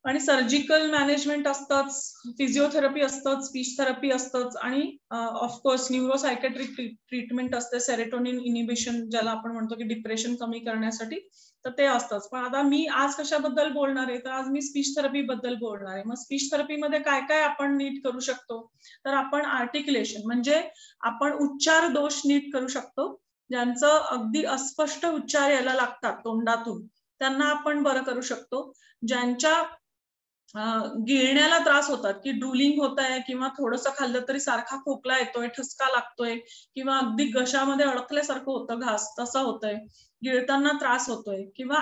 Speaker 2: आणि सर्जिकल मॅनेजमेंट असतंच, फिजिओथेरपी असतं, स्पीच थेरपी असतंच आणि ऑफकोर्स न्यूरोसायकेट्रिक ट्रीटमेंट असते, सेरोटोनिन इनिबिशन ज्याला आपण म्हणतो की डिप्रेशन कमी करण्यासाठी, तर ते असतंच. पण आता मी आज कशाबद्दल बोलणार आहे, तर आज मी स्पीच थेरपी बद्दल बोलणार आहे. मग स्पीच थेरपीमध्ये काय काय आपण नीट करू शकतो, तर आपण आर्टिक्युलेशन म्हणजे आपण उच्चार दोष नीट करू शकतो. ज्यांचं अगदी अस्पष्ट उच्चार यायला लागतात तोंडातून त्यांना आपण बरं करू शकतो. ज्यांच्या गिळण्याला त्रास होतात की ड्रुलिंग होत आहे किंवा थोडंसं खाल्लं तरी सारखा खोकला येतोय, ठसका लागतोय किंवा अगदी घशामध्ये अडकल्यासारखं होतं घास तसं होतंय, गिळताना त्रास होतोय किंवा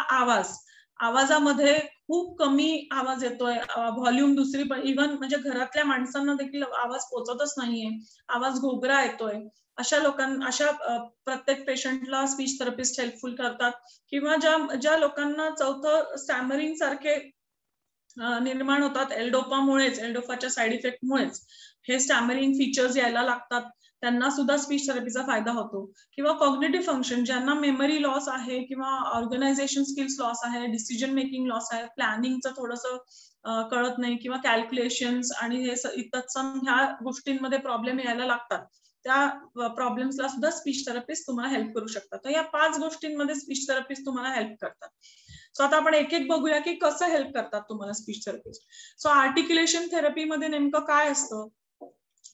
Speaker 2: आवाजामध्ये खूप कमी आवाज येतोय, व्हॉल्यूम दुसरी पण इव्हन म्हणजे घरातल्या माणसांना देखील आवाज पोचतच नाहीये, आवाज घोगरा येतोय, अशा प्रत्येक पेशंटला स्पीच थेरपिस्ट हेल्पफुल करतात. किंवा ज्या लोकांना चौथं स्टॅमरिंग सारखे निर्माण होतात एल्डोपामुळेच, एल्डोपाच्या साईड इफेक्टमुळेच हे स्टॅमरिंग फीचर्स यायला लागतात, त्यांना सुद्धा स्पीच थेरपीचा फायदा होतो. किंवा कॉग्निटिव्ह फंक्शन ज्यांना मेमरी लॉस आहे किंवा ऑर्गनायझेशन स्किल्स लॉस आहे, डिसिजन मेकिंग लॉस आहे, प्लॅनिंगचं थोडंसं कळत नाही किंवा कॅल्क्युलेशन्स आणि हे तत्सम ह्या गोष्टींमध्ये प्रॉब्लेम यायला लागतात, त्या प्रॉब्लेम्सला सुद्धा स्पीच थेरपिस्ट तुम्हाला हेल्प करू शकतात. तर या 5 गोष्टींमध्ये स्पीच थेरपिस्ट तुम्हाला हेल्प करतात. सो आता आपण एक एक बघूया की कसं हेल्प करतात तुम्हाला स्पीच थेरपिस्ट. सो आर्टिक्युलेशन थेरपीमध्ये नेमकं काय असतं,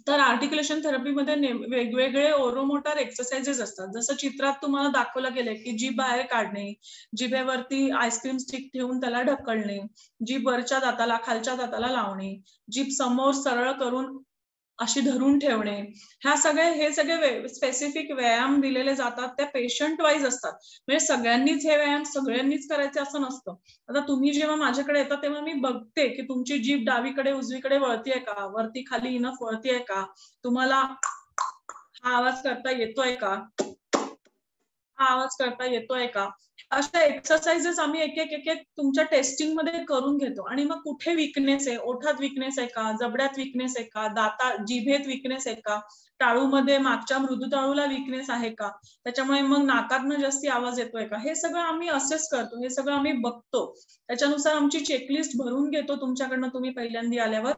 Speaker 2: तर आर्टिक्युलेशन थेरपीमध्ये वेगवेगळे ओरोमोटर एक्सरसाइजेस असतात. जसं चित्रात तुम्हाला दाखवलं गेलंय की जीभ बाहेर काढणे, जिभेवरती आईस्क्रीम स्टिक ठेवून त्याला ढकलणे, जीभ वरच्या दाताला खालच्या दाताला लावणे, जीभ समोर सरळ करून अशी धरून ठेवणे, हे सगळे स्पेसिफिक व्यायाम दिलेले जातात. त्या पेशंट वाईज असतात. म्हणजे सगळ्यांनीच हे व्यायाम सगळ्यांनीच करायचे असं नसतं. आता तुम्ही जेव्हा माझ्याकडे येता तेव्हा मी बघते की तुमची जीभ डावीकडे उजवीकडे वळतीये का, वरती खाली इनफ वळतीये का, तुम्हाला हा आवाज करता येतोय का, हा आवाज करता येतोय का. अशा एक्सरसाइजेस आम्ही एक एक तुमच्या टेस्टिंग मध्ये करून घेतो. आणि मग कुठे विकनेस आहे, ओठात विकनेस आहे का, जबड्यात विकनेस आहे का, जिभेत विकनेस आहे का, टाळूमध्ये मागच्या मृदुताळूला विकनेस आहे का, त्याच्यामुळे मग नाकातनं जास्ती आवाज येतोय का, हे सगळं आम्ही असेस करतो, हे सगळं आम्ही बघतो. त्याच्यानुसार आमची चेकलिस्ट भरून घेतो तुमच्याकडनं तुम्ही पहिल्यांदा आल्यावर.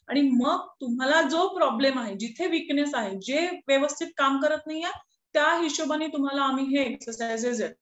Speaker 2: आणि मग तुम्हाला जो प्रॉब्लेम आहे, जिथे विकनेस आहे, जे व्यवस्थित काम करत नाहीये, त्या हिशोबाने तुम्हाला आम्ही हे एक्सरसाइजेस देतो.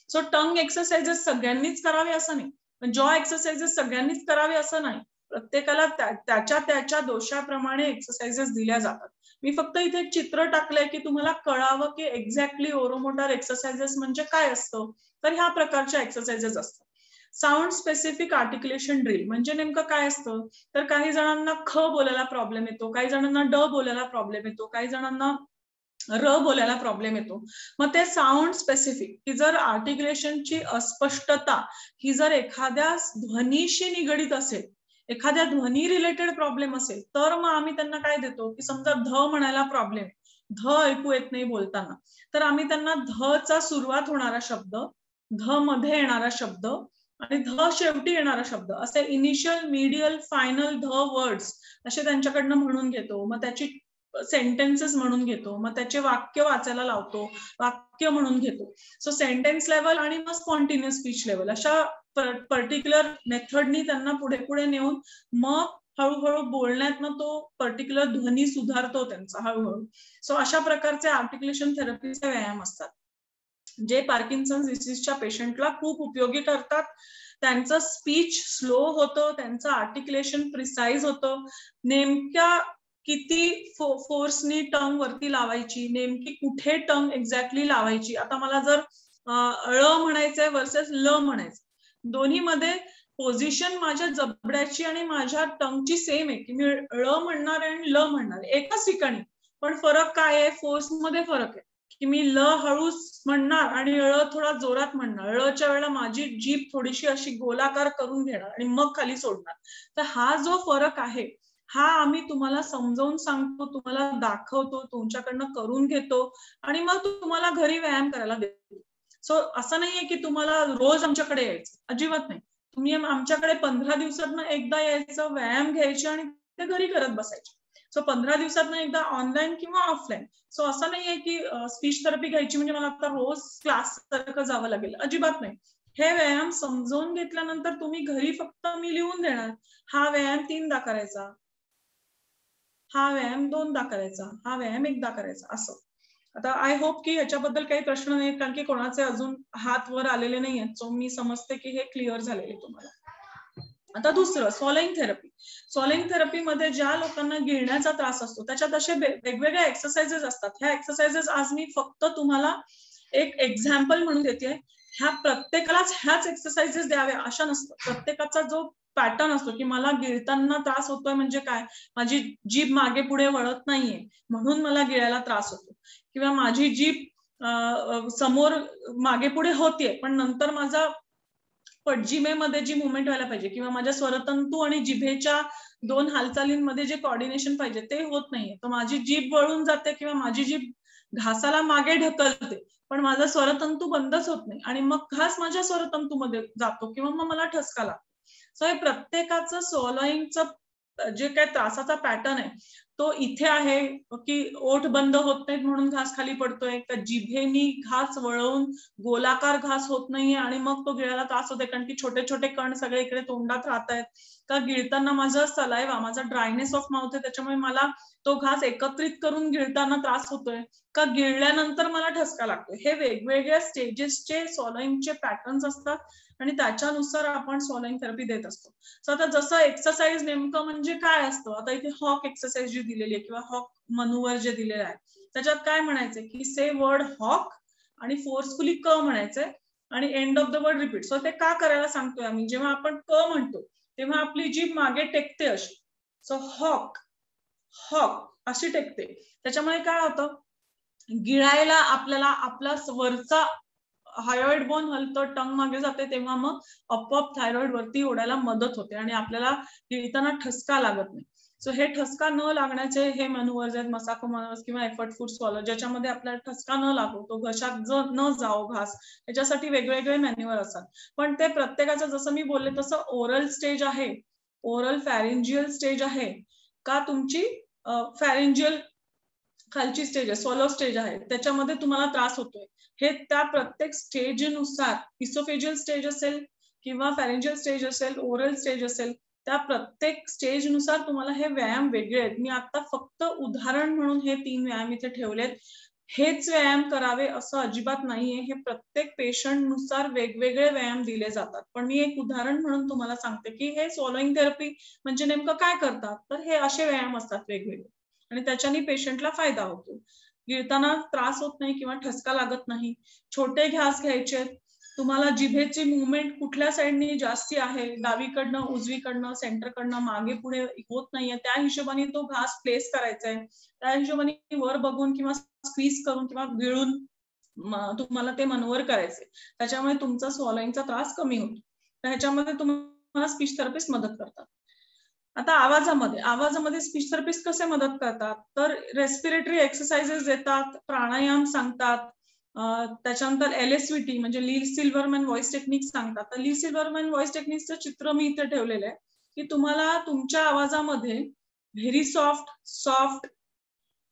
Speaker 2: सो टंग एक्सरसाइजेस सगळ्यांनीच करावे असं नाही, जॉ एक्सरसाइजेस सगळ्यांनीच करावे असं नाही. प्रत्येकाला त्याच्या दोषाप्रमाणे एक्सरसाइजेस दिल्या जातात. मी फक्त इथे एक चित्र टाकलंय की तुम्हाला कळावं की एक्झॅक्टली ओरोमोटर एक्सरसाइजेस म्हणजे काय असतं. तर ह्या प्रकारच्या एक्सरसाइजेस असतात. साऊंड स्पेसिफिक आर्टिक्युलेशन ड्रिल म्हणजे नेमकं काय असतं, तर काही जणांना ख बोलायला प्रॉब्लेम येतो, काही जणांना ड बोलायला प्रॉब्लेम येतो, काही जणांना र बोलायला प्रॉब्लेम येतो. मग ते साऊंड स्पेसिफिक की जर आर्टिक्युलेशनची अस्पष्टता ही जर एखाद्या ध्वनीशी निगडीत असेल, एखाद्या ध्वनी रिलेटेड प्रॉब्लेम असेल, तर मग आम्ही त्यांना काय देतो की समजा ध म्हणायला प्रॉब्लेम, ध ऐकू येत नाही बोलताना, तर आम्ही त्यांना ध चा सुरुवात होणारा शब्द, ध मध्ये येणारा शब्द आणि ध शेवटी येणारा शब्द असे इनिशियल, मीडियल, फायनल ध वर्ड्स असे त्यांच्याकडनं म्हणून घेतो. मग त्याची सेंटेन्सेस म्हणून घेतो, मग त्याचे वाक्य वाचायला लावतो, वाक्य म्हणून घेतो. सो सेंटेन्स लेवल आणि मग स्पॉन्टेनियस स्पीच लेवल अशा पर्टिक्युलर मेथडनी त्यांना पुढे पुढे नेऊन मग हळूहळू बोलण्यातनं तो पर्टिक्युलर ध्वनी सुधारतो त्यांचा हळूहळू. सो अशा प्रकारचे आर्टिक्युलेशन थेरपीचे व्यायाम असतात जे पार्किन्सन डिसीजच्या पेशंटला खूप उपयोगी ठरतात. त्यांचं स्पीच स्लो होतं, त्यांचं आर्टिक्युलेशन प्रिसाइज होतं, नेमक्या किती फोर्सनी टंग वरती लावायची, नेमकी कुठे टंग एक्झॅक्टली लावायची. आता मला जर ळ म्हणायचंय वर्सेस ल म्हणायचं, दोन्ही मध्ये पोझिशन माझ्या जबड्याची आणि माझ्या टंगची सेम आहे की मी ळ म्हणणार आहे आणि ल म्हणणार आहे एकाच ठिकाणी, पण फरक काय आहे, फोर्स मध्ये फरक आहे की मी ल हळूच म्हणणार आणि ळ थोडा जोरात म्हणणार. ळच्या वेळेला माझी जीभ थोडीशी अशी गोलाकार करून घेणार आणि मग खाली सोडणार. तर हा जो फरक आहे हा आम्ही तुम्हाला समजावून सांगतो, तुम्हाला दाखवतो, तुमच्याकडनं करून घेतो आणि मग तुम्हाला घरी व्यायाम करायला देतो. सो असं नाहीये की तुम्हाला रोज आमच्याकडे यायचं, अजिबात नाही. तुम्ही आमच्याकडे 15 दिवसातनं एकदा यायचं, व्यायाम घ्यायचे आणि ते घरी करत बसायचे. सो 15 दिवसातनं एकदा ऑनलाईन किंवा ऑफलाईन. सो असं नाहीये की स्पीच थेरपी घ्यायची म्हणजे मला आता रोज क्लास सारखं जावं लागेल, अजिबात नाही. हे व्यायाम समजून घेतल्यानंतर तुम्ही घरी फक्त मी लिहून देणार, हा व्यायाम 3दा करायचा, हा व्यायाम 2दा करायचा, हा व्यायाम 1दा करायचा, असं. आता आय होप की ह्याच्याबद्दल काही प्रश्न नाहीत, कारण की कोणाचे अजून हात वर आलेले नाहीयेत. सो मी समजते की हे क्लिअर झालेले तुम्हाला. आता दुसरं स्वॉलोइंग थेरपी. स्वॉलोइंग थेरपीमध्ये ज्या लोकांना गिळण्याचा त्रास असतो त्याच्यात असे वेगवेगळे एक्सरसाइजेस असतात. ह्या एक्सरसाइजेस आज मी फक्त तुम्हाला एक एक्झाम्पल म्हणून देते. ह्या प्रत्येकालाच ह्याच एक्सरसाइजेस द्याव्या अशा नसतं. प्रत्येकाचा जो पॅटर्न असतो की मला गिळताना त्रास होतोय म्हणजे काय, माझी जीभ मागे पुढे वळत नाहीये म्हणून मला गिळायला त्रास होतो, किंवा माझी जीभ समोर मागे पुढे होतीये पण नंतर माझा पटजिमेमध्ये जी मुवमेंट व्हायला पाहिजे किंवा माझ्या स्वरतंतू आणि जिभेच्या 2 हालचालींमध्ये जे कोऑर्डिनेशन पाहिजे ते होत नाहीये, तर माझी जीभ वळून जाते किंवा माझी जीभ घासाला मागे ढकलते पण माझा स्वरतंतू बंदच होत नाही आणि मग घास माझ्या स्वरतंतूमध्ये जातो किंवा मग मला ठसका लागतो. सो हे प्रत्येकाचं स्वॉलोइंगचं जे काय त्रासाचा पॅटर्न आहे तो इथे आहे की ओठ बंद होत नाहीत म्हणून घास खाली पडतोय, का जिभेनी घास वळवून गोलाकार घास होत नाहीये आणि मग तो गिळायला त्रास होतोय कारण की छोटे छोटे कण सगळे इकडे तोंडात राहत आहेत, का गिळताना माझा सलायवा, माझा ड्रायनेस ऑफ माउथ आहे त्याच्यामुळे मला तो घास एकत्रित करून गिळताना त्रास होतोय, का गिळल्यानंतर मला ठसका लागतोय. हे वेगवेगळ्या स्टेजेसचे स्वॉलोइंगचे पॅटर्न्स असतात आणि त्याच्यानुसार आपण स्वॉलोइंग थेरपी देत असतो. सो आता जसं एक्सरसाइज नेमकं म्हणजे काय असतं, आता इथे हॉक एक्सरसाइज जी दिलेली आहे किंवा हॉक मनूवर जे दिलेलं आहे त्याच्यात काय म्हणायचंय की से वर्ड हॉक आणि फोर्सफुली क म्हणायचंय आणि end of the word repeat. So ते का करायला सांगतोय आम्ही, जेव्हा आपण क म्हणतो तेव्हा आपली जीभ मागे टेकते अशी. सो हॉक हॉक अशी टेकते. त्याच्यामुळे काय होतं, गिळायला आपल्याला आपला वरचा थायरॉइड बोन हलतो, टंग मागे जाते, तेव्हा मग आपोआप थायरॉइड वरती ओढायला मदत होते आणि आपल्याला गिळताना ठसका लागत नाही. सो हे ठसका न लागण्याचे हे मॅन्युअर्स आहेत, मसाको मॅन्युअर्स किंवा एफर्टफुल स्वॉलो, ज्याच्यामध्ये आपल्याला ठसका न लागो, तो घशात न जाओ घास, त्याच्यासाठी वेगवेगळे मॅन्युअर असतात. पण ते प्रत्येकाचं जसं मी बोलले तसं ओरल स्टेज आहे, ओरल फॅरेंजियल स्टेज आहे, का तुमची फॅरेंजियल खालची स्टेज आहे, स्वॉलो स्टेज आहे, त्याच्यामध्ये तुम्हाला त्रास होतोय. हे त्या प्रत्येक स्टेजनुसार, इसोफेजियल स्टेज असेल किंवा फॅरेंजियल स्टेज असेल, ओरल स्टेज असेल, त्या प्रत्येक स्टेजनुसार तुम्हाला हे व्यायाम वेगळे आहेत. मी आता फक्त उदाहरण म्हणून हे 3 व्यायाम इथे ठेवलेत. हेच व्यायाम करावे असं अजिबात नाहीये, हे प्रत्येक पेशंट नुसार वेगवेगळे व्यायाम दिले जातात. पण मी एक उदाहरण म्हणून तुम्हाला सांगते की हे स्वॉलोइंग थेरपी म्हणजे नेमकं काय करतात, तर हे असे व्यायाम असतात वेगवेगळे आणि त्याच्याने पेशंटला फायदा होतो. गिळताना त्रास होत नाही किंवा ठसका लागत नाही. छोटे घास घ्यायचे, तुम्हाला जिभेची मुवमेंट कुठल्या साईडनी जास्ती आहे, डावीकडनं, उजवीकडनं, सेंटरकडनं, मागे पुढे होत नाहीये, त्या हिशोबाने तो घास प्लेस करायचा आहे. त्या हिशोबाने वर बघून किंवा स्क्वीज करून किंवा गिळून तुम्हाला ते मनवर करायचे. त्याच्यामुळे तुमचा स्वॉलोइंगचा त्रास कमी होतो. तर ह्याच्यामध्ये तुम्हाला स्पीच थेरपिस्ट मदत करतात. आता आवाजामध्ये स्पीच थेरपिस्ट कसे मदत करतात, तर रेस्पिरेटरी एक्सरसाइजेस देतात, प्राणायाम सांगतात, त्याच्यानंतर LSVT म्हणजे ली सिल्वरमॅन व्हॉइस टेक्निक सांगतात. तर ली सिल्वरमॅन व्हॉइस टेक्निकचं चित्र मी इथे ठेवलेलं आहे की तुम्हाला तुमच्या आवाजामध्ये very soft, soft,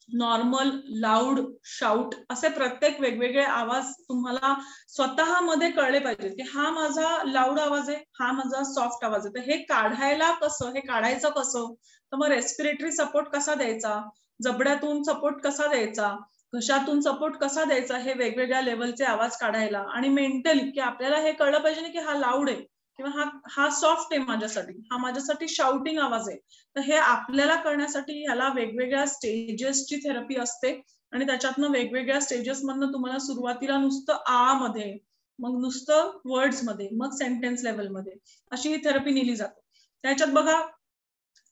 Speaker 2: normal, loud, shout असे प्रत्येक वेगवेगळे आवाज तुम्हाला स्वतःमध्ये कळले पाहिजे की हा माझा लाऊड आवाज आहे, हा माझा सॉफ्ट आवाज आहे. तर हे काढायला कसं, हे काढायचं कसं, तर मग रेस्पिरेटरी सपोर्ट कसा द्यायचा, जबड्यातून सपोर्ट कसा द्यायचा, घशातून सपोर्ट कसा द्यायचा, हे वेगवेगळ्या लेवलचे आवाज काढायला. आणि मेंटली की आपल्याला हे कळलं पाहिजे ना की हा लाऊड आहे किंवा हा सॉफ्ट आहे माझ्यासाठी, हा माझ्यासाठी शाउटिंग आवाज आहे. तर हे आपल्याला करण्यासाठी ह्याला वेगवेगळ्या स्टेजेसची थेरपी असते आणि त्याच्यातनं वेगवेगळ्या स्टेजेस मधनं तुम्हाला सुरुवातीला नुसतं आ मध्ये, मग नुसतं वर्ड्स मध्ये, मग सेंटेन्स लेवल मध्ये अशी ही थेरपी नेली जाते. त्याच्यात बघा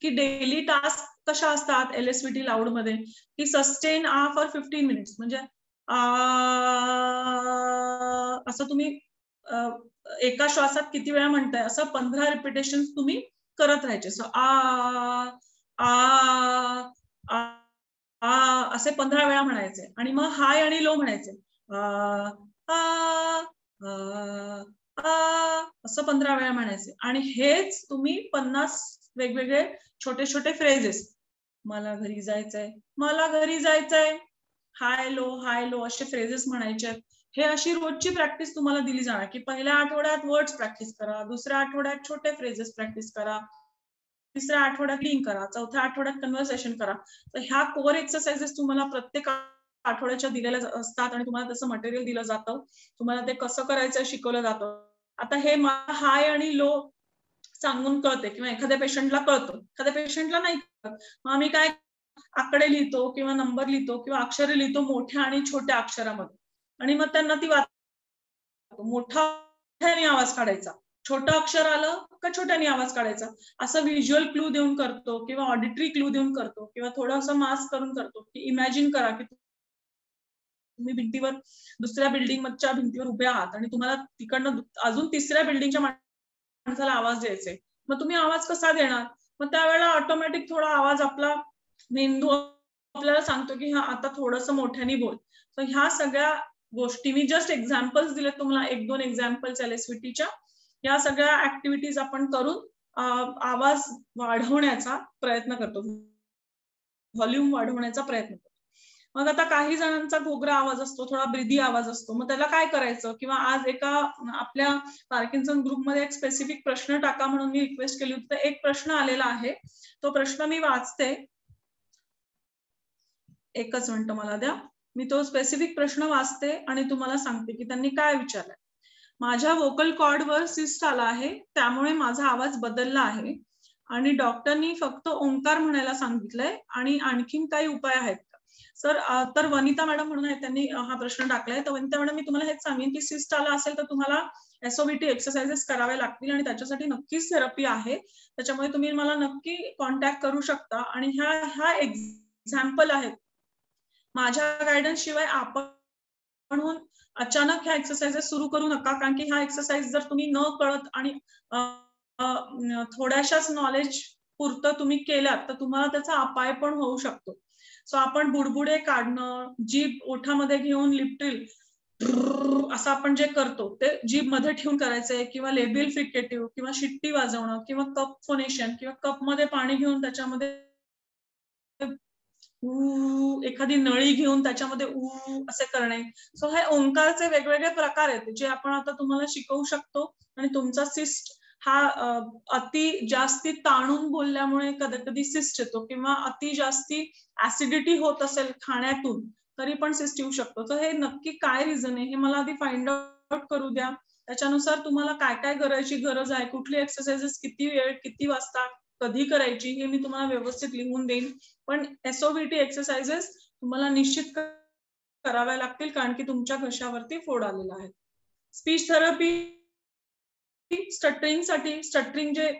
Speaker 2: की डेली टास्क कशा असतात LSVT लाऊड मध्ये, की सस्टेन आ फॉर 15 मिनिट्स, म्हणजे असं तुम्ही एका श्वासात किती वेळा म्हणताय असं 15 रिपिटेशन तुम्ही करत राहायचे. सो आ असे 15 वेळा म्हणायचे आणि मग हाय आणि लो म्हणायचे. असं 15 वेळा म्हणायचे आणि हेच तुम्ही 50 वेगवेगळे छोटे छोटे फ्रेजेस, मला घरी जायचंय, मला घरी जायचंय, हाय लो असे फ्रेजेस म्हणायचे. हे अशी रोजची प्रॅक्टिस तुम्हाला दिली जाणार की पहिल्या आठवड्यात वर्ड्स प्रॅक्टिस करा, दुसऱ्या आठवड्यात छोटे फ्रेजेस प्रॅक्टिस करा, तिसऱ्या आठवड्यात लिंक करा, चौथ्या आठवड्यात कन्व्हर्सेशन करा. तर ह्या कोर एक्सरसाइजेस तुम्हाला प्रत्येक आठवड्याच्या दिलेल्या असतात आणि तुम्हाला तसं मटेरियल दिलं जातं, तुम्हाला ते कसं करायचं शिकवलं जातं. आता हे हाय आणि लो सांगून कळते किंवा एखाद्या पेशंटला कळतं, एखाद्या पेशंटला नाही कळत. मग आम्ही काय आकडे लिहितो किंवा नंबर लिहितो किंवा अक्षरे लिहितो मोठ्या आणि छोट्या अक्षरामध्ये आणि मग त्यांना ती मोठ्याने आवाज काढायचा, छोटं अक्षर आलं का छोट्याने आवाज काढायचा, असं व्हिज्युअल क्लू देऊन करतो किंवा ऑडिटरी क्लू देऊन करतो किंवा थोडंसं मास्क करून करतो की इमॅजिन करा की तुम्ही भिंतीवर दुसऱ्या बिल्डिंगच्या भिंतीवर उभे आहात आणि तुम्हाला तिकडनं अजून तिसऱ्या बिल्डिंगच्या माणसाला आवाज द्यायचे. मग तुम्ही आवाज कसा देणार, मग त्यावेळेला ऑटोमॅटिक थोडा आवाज आपला मेंदू आपल्याला सांगतो की हा आता थोडंसं मोठ्याने बोल. तर ह्या सगळ्या गोष्टी मी जस्ट एक्झाम्पल्स दिले तुम्हाला, 1-2 एक्झाम्पल्स LSVTच्या. या सगळ्या ऍक्टिव्हिटीज आपण करून आवाज वाढवण्याचा प्रयत्न करतो. व्हॉल्यूम वाढवण्याचा प्रयत्न करतो. मग आता काही जणांचा घोगरा आवाज असतो, थोडा ब्रिदी आवाज असतो, मग त्याला काय करायचं? किंवा आज एका आपल्या पार्किन्सन ग्रुपमध्ये एक स्पेसिफिक प्रश्न टाका म्हणून मी रिक्वेस्ट केली होती. तर एक प्रश्न आलेला आहे, तो प्रश्न मी वाचते. एकच मिनिट मला द्या. मी तो स्पेसिफिक प्रश्न वाचते आणि तुम्हाला सांगते की त्यांनी काय विचारलंय. माझ्या व्होकल कॉर्डवर सिस्ट आला आहे, त्यामुळे माझा आवाज बदलला आहे आणि डॉक्टरनी फक्त ओंकार म्हणायला सांगितलंय आणि आणखीन काही उपाय आहेत का? सर, तर वनिता मॅडम म्हणून आहे, त्यांनी हा प्रश्न टाकलाय. तर वनिता मॅडम, मी तुम्हाला हेच सांगेन की सिस्ट आला असेल तर तुम्हाला SOVT एक्सरसाइजेस करावे लागतील आणि त्याच्यासाठी नक्कीच थेरपी आहे. त्याच्यामुळे तुम्ही मला नक्की कॉन्टॅक्ट करू शकता. आणि ह्या एक्झाम्पल आहेत. माझ्या गायडन्स शिवाय आपण अचानक ह्या एक्सरसाइजेस सुरू करू नका, कारण की ह्या एक्सरसाइज जर तुम्ही न कळत आणि थोड्याशाच नॉलेज पुरतं तुम्ही केल्यात तर तुम्हाला त्याचा अपाय पण होऊ शकतो. सो आपण बुडबुडे काढणं, जीभ ओठामध्ये घेऊन लिप्टिल असं आपण जे करतो ते जीभ मध्ये ठेवून करायचंय, किंवा लेबियल फ्रिकेटिव्ह, किंवा शिट्टी वाजवणं, किंवा कप फोनेशन, किंवा कप मध्ये पाणी घेऊन त्याच्यामध्ये एखादी नळी घेऊन त्याच्यामध्ये असे करणे. सो हे ओंकारचे वेगवेगळे प्रकार आहेत जे आपण आता तुम्हाला शिकवू शकतो. आणि तुमचा सिस्ट हा अति जास्ती ताणून बोलल्यामुळे कधी कधी सिस्ट येतो, किंवा अति जास्ती ऍसिडिटी होत असेल खाण्यातून तरी पण सिस्ट येऊ शकतो. तर हे नक्की काय रिझन आहे हे मला आधी फाइंड आउट करू द्या. त्याच्यानुसार तुम्हाला काय काय करायची गरज आहे, कुठली एक्सरसाइजेस किती वेळ किती वाजता कधी करायची हे मी तुम्हाला व्यवस्थित लिहून देईन. पण SOVT एक्सरसाइजेस तुम्हाला निश्चित कराव्या लागतील, कारण की तुमच्या घशावरती फोड आलेला आहे. स्पीच थेरपी स्टटरिंगसाठी, स्टटरिंग जे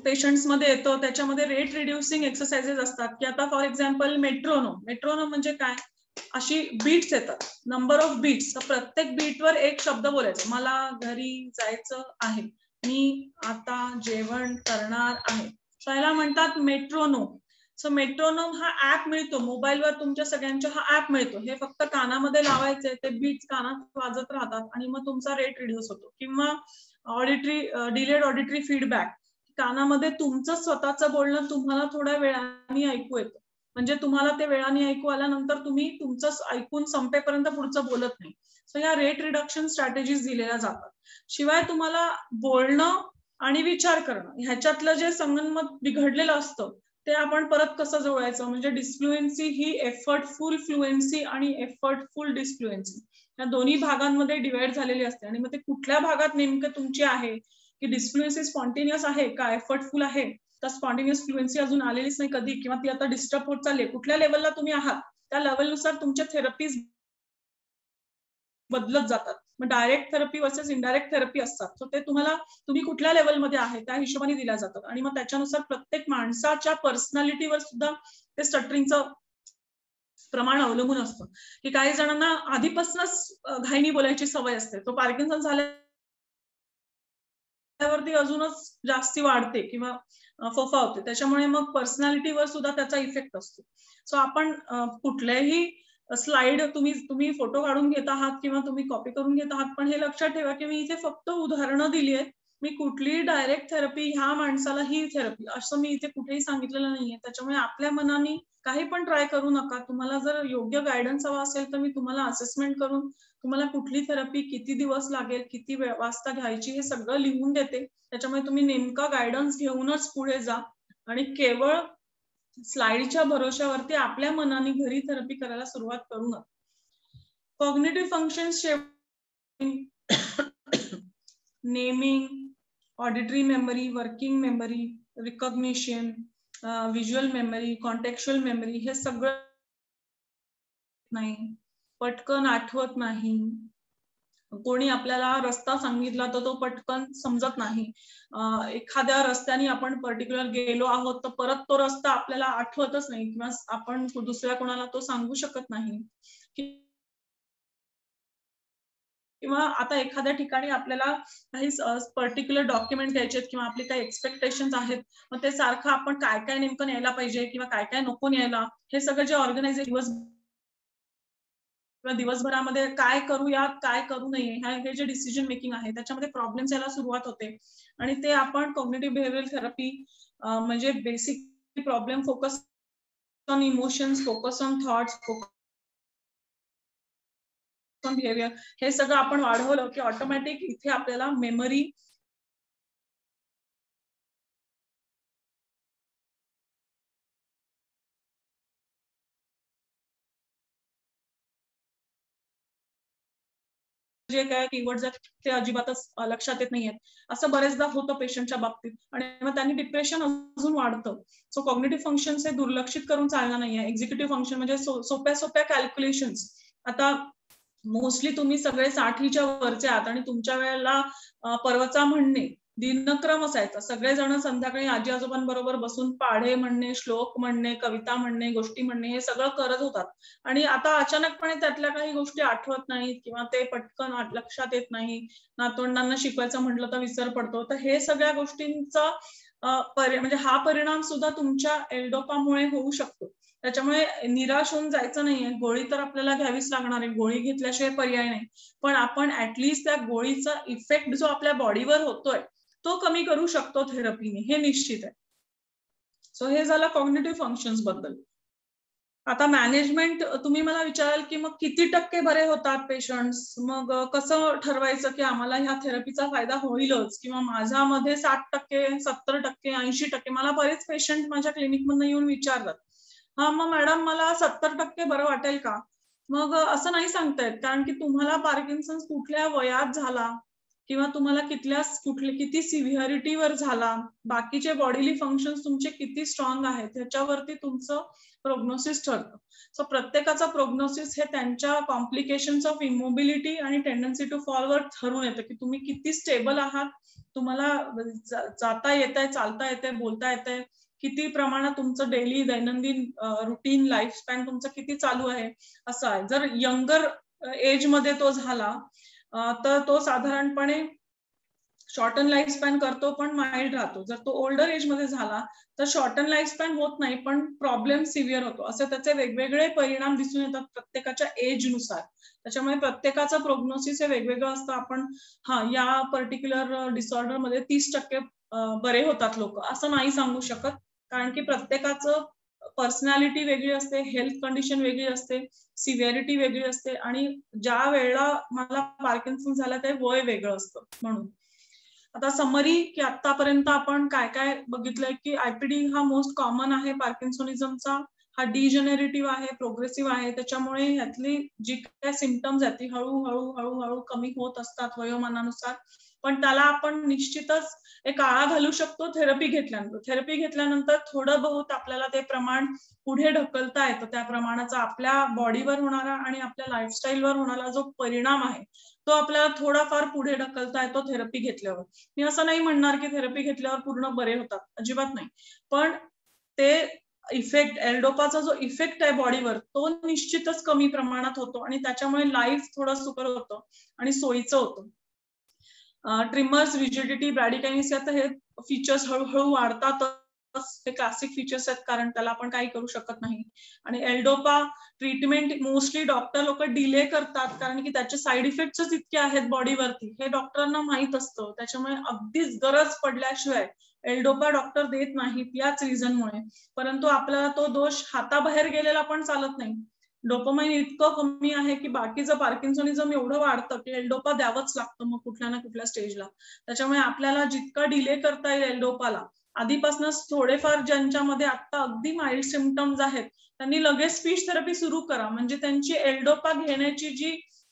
Speaker 2: पेशंट्स मध्ये येतं त्याच्यामध्ये रेट रिड्युसिंग एक्सरसाइजेस असतात. की आता फॉर एक्झाम्पल मेट्रोनोम म्हणजे काय, अशी बीट्स येतात, नंबर ऑफ बीट्स. तर प्रत्येक बीटवर एक शब्द बोलायचा. मला घरी जायचं आहे, मी आता जेवण करणार आहे. त्याला म्हणतात मेट्रोनोम. सो मेट्रोनोम हा ऍप मिळतो मोबाईलवर, तुमच्या सगळ्यांच्या हा ऍप मिळतो. हे फक्त कानामध्ये लावायचे, ते बीट्स कानात वाजत राहतात आणि मग तुमचा रेट रिड्यूस होतो. किंवा डिलेड ऑडिटरी फीडबॅक, कानामध्ये तुमचं स्वतःचं बोलणं तुम्हाला थोड्या वेळाने ऐकू येतं. म्हणजे तुम्हाला ते वेळाने ऐकू आल्यानंतर तुम्ही तुमचं ऐकून संपेपर्यंत पुढचं बोलत नाही. सो या रेट रिडक्शन स्ट्रॅटेजीज दिलेल्या जातात. शिवाय तुम्हाला बोलणं आणि विचार करणं ह्याच्यातलं जे संगनमत बिघडलेलं असतं ते आपण परत कसं जुळवायचं. म्हणजे डिस्फ्लुएन्सी ही एफर्टफुल फ्लुएन्सी आणि एफर्टफुल डिस्फ्लुएन्सी या दोन्ही भागांमध्ये डिवाइड झालेली असते. आणि मग ते कुठल्या भागात नेमकं तुमची आहे, की डिस्फ्लुएन्सी स्पॉन्टेनियस आहे का एफर्टफुल आहे, तर स्पॉन्टेनियस फ्लुएन्सी अजून आलेलीच नाही कधी, किंवा ती आता डिस्टर्ब होत चालली, कुठल्या लेवलला तुम्ही आहात त्या लेवलनुसार तुमच्या थेरपीज बदलत जातात. मग direct therapy versus indirect therapy असतात. सो ते तुम्ही कुठल्या लेवलमध्ये आहे त्या हिशोबाने दिल्या जातात. आणि मग त्याच्यानुसार प्रत्येक माणसाच्या पर्सनॅलिटीवर सुद्धा ते स्टटरिंगचं प्रमाण अवलंबून असतं. की काही जणांना आधीपासूनच घाईनी बोलायची सवय असते, तो पार्किन्सन झाल्यावरती अजूनच जास्ती वाढते किंवा फोफावते. त्याच्यामुळे मग पर्सनॅलिटीवर सुद्धा त्याचा इफेक्ट असतो. सो आपण कुठल्याही स्लाइड तुम्ही फोटो काढून घेत आहात किंवा तुम्ही कॉपी करून घेत आहात, पण हे लक्षात ठेवा की मी इथे फक्त उदाहरणं दिली आहेत. मी कुठलीही डायरेक्ट थेरपी ह्या माणसाला ही थेरपी असं मी इथे कुठेही सांगितलेलं नाहीये. त्याच्यामुळे आपल्या मनाने काही पण ट्राय करू नका. तुम्हाला जर योग्य गायडन्स हवा असेल तर मी तुम्हाला असेसमेंट करून तुम्हाला कुठली थेरपी किती दिवस लागेल, किती वाजता घ्यायची हे सगळं लिहून देते. त्याच्यामुळे तुम्ही नेमका गायडन्स घेऊनच पुढे जा आणि केवळ स्लाइडच्या भरोश्यावरती आपल्या मनाने घरी थेरपी करायला सुरुवात करू नका. Cognitive functions naming, auditory memory, working memory, recognition, visual memory, कॉन्टेक्च्युअल memory हे सगळं नाही, पटकन आठवत नाही. कोणी आपल्याला रस्ता सांगितला तर तो पटकन समजत नाही. एखाद्या रस्त्याने आपण पर्टिक्युलर गेलो आहोत तर परत तो रस्ता आपल्याला आठवतच नाही किंवा आपण दुसऱ्या कोणाला तो सांगू शकत नाही. किंवा आता एखाद्या ठिकाणी आपल्याला काही पर्टिक्युलर डॉक्युमेंट द्यायचे किंवा आपले काही एक्सपेक्टेशन्स आहेत, मग ते सारखं आपण काय काय नेमकं न्यायला पाहिजे किंवा काय काय नको न्यायला हे सगळं जे ऑर्गनायझेशन दिवसभरामध्ये काय करूयात काय करू नये हे जे डिसिजन मेकिंग आहे त्याच्यामध्ये प्रॉब्लेम्स यायला सुरुवात होते. आणि ते आपण कॉग्निटिव्ह बिहेवियरल थेरपी म्हणजे basic problem focus on emotions, focus on thoughts, focus on behaviour, हे सगळं आपण वाढवलं की ऑटोमॅटिक इथे आपल्याला मेमरी जे काय कीवर्ड्स आहेत ते अजिबातच लक्षात येत नाहीयेत, असं बरेचदा होतं पेशंटच्या बाबतीत आणि मग त्यांनी डिप्रेशन अजून वाढतं. सो कॉग्निटिव्ह फंक्शन्स हे दुर्लक्षित करून चालणार नाहीये. एक्झिक्युटिव्ह फंक्शन म्हणजे सोप्या सोप्या कॅल्क्युलेशन्स. आता मोस्टली तुम्ही सगळे 60च्या वरचे आहात आणि तुमच्या वेळेला परवाचा म्हणणे दिनक्रम असायचा. सगळेजण संध्याकाळी आजी आजोबांबरोबर बसून पाढे म्हणणे, श्लोक म्हणणे, कविता म्हणणे, गोष्टी म्हणणे हे सगळं करत होतात. आणि आता अचानकपणे त्यातल्या काही गोष्टी आठवत नाहीत किंवा ते पटकन लक्षात येत नाही. नातवंडांना शिकवायचं म्हटलं तर विसर पडतो. तर हे सगळ्या गोष्टींचा म्हणजे हा परिणाम सुद्धा तुमच्या एल्डोपामुळे होऊ शकतो. त्याच्यामुळे निराश होऊन जायचं नाहीये. गोळी तर आपल्याला घ्यावीच लागणार आहे, गोळी घेतल्याशिवाय पर्याय नाही. पण आपण ऍटलिस्ट त्या गोळीचा इफेक्ट जो आपल्या बॉडीवर होतोय तो कमी करू शकतो थेरपीने, हे निश्चित आहे. सो हे झालं कॉग्निटिव्ह फंक्शन्स बद्दल. आता मॅनेजमेंट, तुम्ही मला विचाराल की मग किती टक्के बरे होतात पेशंट्स, मग कसं ठरवायचं की आम्हाला ह्या थेरपीचा फायदा होईलच किंवा माझ्यामध्ये 60%, 70%, 80%, मला बरेच पेशंट माझ्या क्लिनिकमधून येऊन विचारतात, हा मग मॅडम मला 70% बरं वाटेल का? मग असं नाही सांगता येत, कारण की तुम्हाला पार्किन्सन्स कुठल्या वयात झाला किंवा तुम्हाला किती सिव्हिअरिटीवर झाला, बाकीचे बॉडीली फंक्शन्स तुमचे किती स्ट्रॉंग आहेत ह्याच्यावरती तुमचं प्रोग्नोसिस ठरतं. सो प्रत्येकाचा प्रोग्नोसिस हे त्यांच्या कॉम्प्लिकेशन्स ऑफ इमोबिलिटी आणि टेंडन्सी टू फॉलवर ठरून येतं की तुम्ही किती स्टेबल आहात, तुम्हाला जाता येतंय, चालता येतंय, बोलता येतंय, किती प्रमाणात तुमचं डेली दैनंदिन रुटीन लाईफ स्पॅन तुमचं किती चालू आहे, असं आहे. जर यंगर एज मध्ये तो झाला तर तो साधारणपणे शॉर्टन लाईफ स्पॅन करतो पण माइल्ड राहतो. जर तो ओल्डर एज मध्ये झाला तर शॉर्टन लाईफ स्पॅन होत नाही पण प्रॉब्लेम सिव्हिअर होतो. असे त्याचे वेगवेगळे परिणाम दिसून येतात प्रत्येकाच्या एजनुसार. त्याच्यामुळे प्रत्येकाचं प्रोग्नोसिस हे वेगवेगळं असतं. आपण या पर्टिक्युलर डिसऑर्डर मध्ये 30% बरे होतात लोक असं नाही सांगू शकत, कारण की प्रत्येकाचं पर्सनॅलिटी वेगळी असते, हेल्थ कंडिशन वेगळी असते, सिव्हिअरिटी वेगळी असते आणि ज्या वेळेला मला पार्किन्सन झालं ते वय वेगळं असतं. म्हणून आता समरी की आतापर्यंत आपण काय काय बघितलंय की आयपीडी हा मोस्ट कॉमन आहे पार्किन्सोनिझमचा. हा डिजेनरेटिव्ह आहे, प्रोग्रेसिव्ह आहे. त्याच्यामुळे ह्यातली जी काय सिम्पटम्स आहेत ती हळूहळू हळूहळू कमी होत असतात वयोमानानुसार. पण त्याला आपण निश्चितच एक आळा घालू शकतो थेरपी घेतल्यानंतर. थेरपी घेतल्यानंतर थोडं बहुत आपल्याला ते प्रमाण पुढे ढकलता येतं. त्या प्रमाणाचा आपल्या बॉडीवर होणारा आणि आपल्या लाईफस्टाईलवर होणारा जो परिणाम आहे तो आपल्याला थोडाफार पुढे ढकलता येतो थेरपी घेतल्यावर. मी असं नाही म्हणणार की थेरपी घेतल्यावर पूर्ण बरे होतात, अजिबात नाही. पण ते इफेक्ट, एल्डोपाचा जो इफेक्ट आहे बॉडीवर तो निश्चितच कमी प्रमाणात होतो आणि त्याच्यामुळे लाईफ थोडं सुकर होतं आणि सोयीचं होतं. ट्रिमर्स, रिजिडिटी, ब्रॅडिकायनेसिया हे फीचर्स हळूहळू वाढतात. ते क्लासिक फीचर्स आहेत कारण त्याला आपण काही करू शकत नाही. आणि एल्डोपा ट्रीटमेंट मोस्टली डॉक्टर लोक डिले करतात कारण की त्याचे साईड इफेक्ट्स इतके आहेत बॉडीवरती, हे डॉक्टरांना माहित असतं. त्याच्यामुळे अगदीच गरज पडल्याशिवाय एल्डोपा डॉक्टर देत नाहीत याच रिझनमुळे. परंतु आपल्याला तो दोष हाताबाहेर गेलेला पण चालत नाही. डोपामाइन इतकं कमी आहे की बाकीचं पार्किन्सोनिझम एवढं वाढतं की एल्डोपा द्यावंच लागतं मग कुठल्या ना कुठल्या स्टेजला. त्याच्यामुळे आपल्याला जितका डिले करता येईल एल्डोपाला, आधीपासूनच थोडेफार ज्यांच्यामध्ये आता अगदी माइल्ड सिम्पटम्स आहेत त्यांनी लगेच स्पीच थेरपी सुरू करा. म्हणजे त्यांची एल्डोपा घेण्याची जी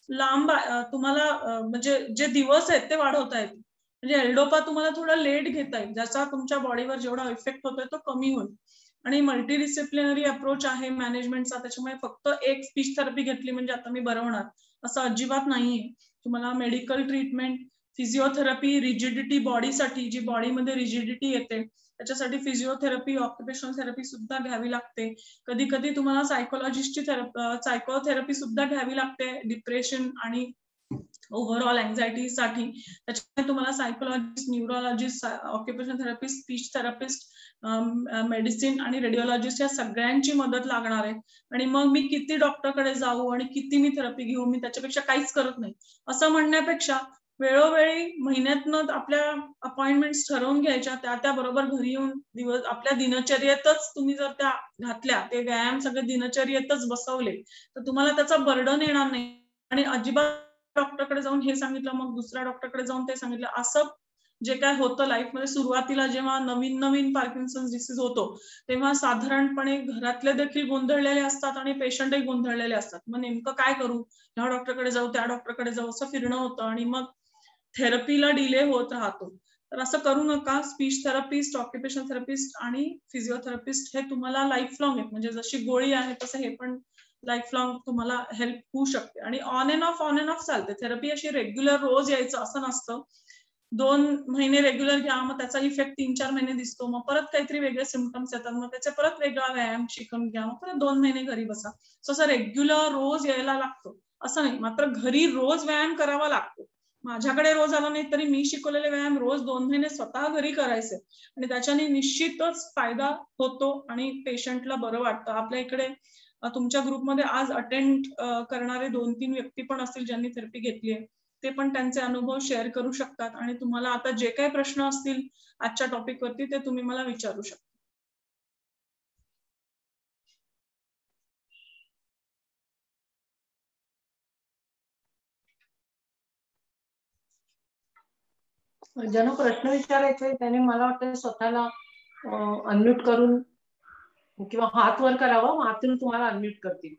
Speaker 2: लांब तुम्हाला म्हणजे जे दिवस आहेत ते वाढवता येतील. म्हणजे एल्डोपा तुम्हाला थोडा लेट घेता येईल, ज्याचा तुमच्या बॉडीवर जेवढा इफेक्ट होतोय तो कमी होईल. आणि मल्टी डिसिप्लिनरी अप्रोच आहे मॅनेजमेंटचा. त्याच्यामुळे फक्त एक स्पीच थेरपी घेतली म्हणजे आता मी बरं होणार असं अजिबात नाहीये. तुम्हाला मेडिकल ट्रीटमेंट, फिजिओथेरपी, रिजिडिटी बॉडीसाठी, जी बॉडीमध्ये रिजिडिटी येते त्याच्यासाठी फिजिओथेरपी, ऑक्युपेशनल थेरपी सुद्धा घ्यावी लागते. कधी कधी तुम्हाला सायकोथेरपी सुद्धा घ्यावी लागते डिप्रेशन आणि ओव्हरऑल अँझायटीसाठी. त्याच्यामुळे तुम्हाला psychologist, neurologist, occupational therapist, speech therapist, medicine आणि रेडिओलॉजिस्ट या सगळ्यांची मदत लागणार आहे. आणि मग मी किती डॉक्टरकडे जाऊ आणि किती मी थेरपी घेऊ, मी त्याच्यापेक्षा काहीच करत नाही असं म्हणण्यापेक्षा वेळोवेळी महिन्यातनं आपल्या अपॉइंटमेंट्स ठरवून घ्यायच्या, त्या बरोबर घरी येऊन आपल्या दिनचर्येतच तुम्ही जर त्या घातल्या, ते व्यायाम सगळे दिनचर्येतच बसवले तर तुम्हाला त्याचा बर्डन येणार नाही. आणि अजिबात डॉक्टरकडे जाऊन हे सांगितलं मग दुसऱ्या डॉक्टरकडे जाऊन ते सांगितलं असं जे काय होतं लाईफमध्ये, सुरुवातीला जेव्हा नवीन पार्किन्सन्स डिसीज होतो तेव्हा साधारणपणे घरातले देखील गोंधळलेले असतात आणि पेशंटही गोंधळलेले असतात. मग नेमकं काय करू, ह्या डॉक्टरकडे जाऊ त्या डॉक्टरकडे जाऊ असं फिरणं होतं आणि मग थेरपीला डिले होत राहतो. तर असं करू नका. स्पीच थेरपिस्ट, ऑक्युपेशनल थेरपिस्ट आणि फिजिओथेरपिस्ट हे तुम्हाला लाईफ लॉंग आहेत. म्हणजे जशी गोळी आहे तसं हे पण लाईफ लॉंग तुम्हाला हेल्प होऊ शकते. आणि ऑन अँड ऑफ चालते. थेरपी अशी रेग्युलर रोज यायचं असं नसतं. 2 महिने रेग्युलर घ्या, मग त्याचा इफेक्ट 3-4 महिने दिसतो, मग परत काहीतरी वेगळे सिम्पटम्स येतात, मग त्याचे परत वेगळा व्यायाम शिकून घ्या, मग परत 2 महिने घरी बसा. सो असं रेग्युलर रोज यायला लागतो असं नाही. मात्र घरी रोज व्यायाम करावा लागतो. माझ्याकडे रोज आला नाही तरी मी शिकवलेले व्यायाम रोज 2 महिने स्वतः घरी करायचे आणि त्याच्याने निश्चितच फायदा होतो आणि पेशंटला बरं वाटतं. आपल्या इकडे तुमच्या ग्रुपमध्ये आज अटेंड करणारे 2-3 व्यक्ती पण असतील ज्यांनी थेरपी घेतली आहे. ते पण त्यांचे अनुभव शेअर करू शकतात आणि तुम्हाला आता जे काही प्रश्न असतील आजच्या टॉपिक वरती ते तुम्ही मला विचारू शकता.
Speaker 1: ज्यांना प्रश्न विचारायचे त्याने मला वाटतं स्वतःला अनम्यूट करून किंवा हात वर करावा, हातून तुम्हाला अनम्यूट करतील.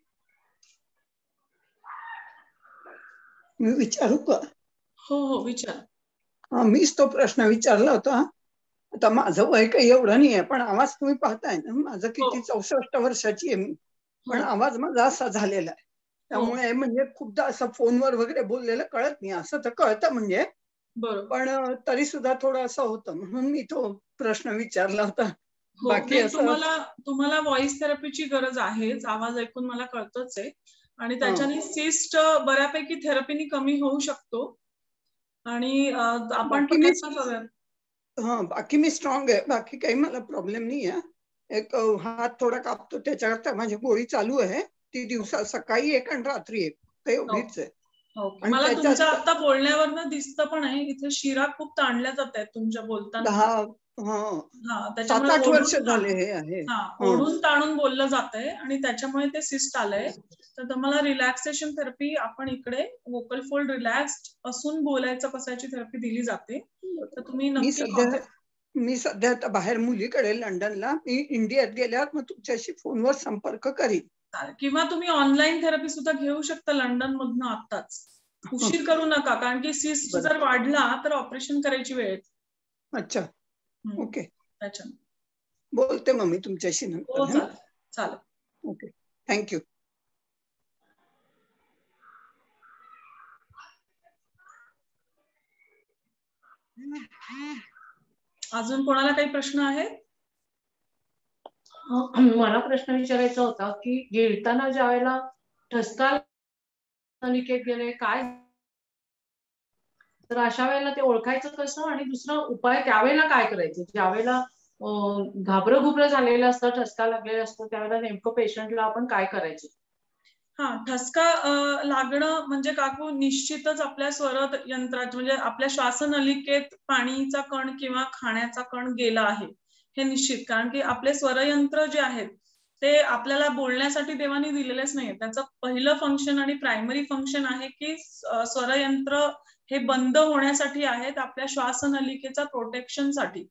Speaker 3: मी विचारू का?
Speaker 2: हो विचार.
Speaker 3: मीच तो प्रश्न विचारला होता. आता माझं वय काही एवढं नाही आहे, पण आवाज तुम्ही पाहताय ना, माझं किती 64 वर्षाची आहे मी, पण आवाज माझा असा झालेला आहे. त्यामुळे म्हणजे खूपदा असं फोनवर वगैरे बोललेलं कळत नाही. असं तर कळतं म्हणजे, पण तरी सुद्धा थोडं असं होतं, म्हणून मी तो प्रश्न विचारला होता. बाकी असं
Speaker 2: तुम्हाला व्हॉइस थेरपीची गरज आहेच, आवाज ऐकून मला कळतच आहे. आणि त्याच्याने सिस्ट बऱ्यापैकी थेरपीने कमी होऊ शकतो. आणि आपण
Speaker 3: बाकी मी स्ट्रॉंग आहे, बाकी काही मला प्रॉब्लेम नाही आहे. एक हात थोडा कापतो त्याच्याकरता माझी गोळी चालू आहे, ती दिवसा सकाळी 1 आणि रात्री 1, एवढीच आहे.
Speaker 2: मला तुमच्या आता बोलण्यावरनं दिसतं पण आहे इथे शिरा खूप ताणल्या जात आहेत तुमच्या बोलताना.
Speaker 3: 7-8 वर्ष झाले हे आहे.
Speaker 2: ओढून ताणून बोललं जातंय आणि त्याच्यामुळे ते सिस्ट आलंय. तर तुम्हाला रिलॅक्सेशन थेरपी आपण इकडे वोकल फोल्ड रिलॅक्स्ड असून बोलायचं कशाची थेरपी दिली जाते. तर तुम्ही नक्की
Speaker 3: मी सध्या आता बाहेर मुलीकडे लंडनला, मी इंडियात गेल्यावर मग तुमच्याशी फोनवर संपर्क करीन.
Speaker 2: किंवा तुम्ही ऑनलाईन थेरपी सुद्धा घेऊ शकता लंडन मधनं आत्ताच. उशीर करू नका, कारण की सिस्ट जर वाढला तर ऑपरेशन करायची वेळ येते.
Speaker 3: अच्छा, ओके.
Speaker 2: अच्छा,
Speaker 3: बोलते मग मी तुमच्याशी नंतर.
Speaker 2: चालेल.
Speaker 3: Okay, thank you.
Speaker 2: अजून कोणाला काही प्रश्न आहे?
Speaker 1: मला प्रश्न विचारायचा होता की गिळताना ज्या वेळेला ठसका नलिकेत गेले काय, तर अशा वेळेला ते ओळखायचं कसं आणि दुसरा उपाय त्यावेळेला काय करायचं? ज्या वेळेला घाबरं झालेलं असतं, ठसका लागलेला असतो, त्यावेळेला नेमकं पेशंटला आपण काय करायचं?
Speaker 2: ठसका लागणं म्हणजे काकू निश्चितच आपल्या स्वर यंत्रात म्हणजे आपल्या श्वासनलिकेत पाणीचा कण किंवा खाण्याचा कण गेला आहे हे निश्चित. कारण की आपले स्वरयंत्र जे आहेत ते आपल्याला बोलण्यासाठी देवाने दिलेलेच नाही. त्याचं पहिलं फंक्शन आणि प्रायमरी फंक्शन आहे की स्वरयंत्र हे बंद होण्यासाठी आहेत, आपल्या श्वासनलिकेचा प्रोटेक्शनसाठी.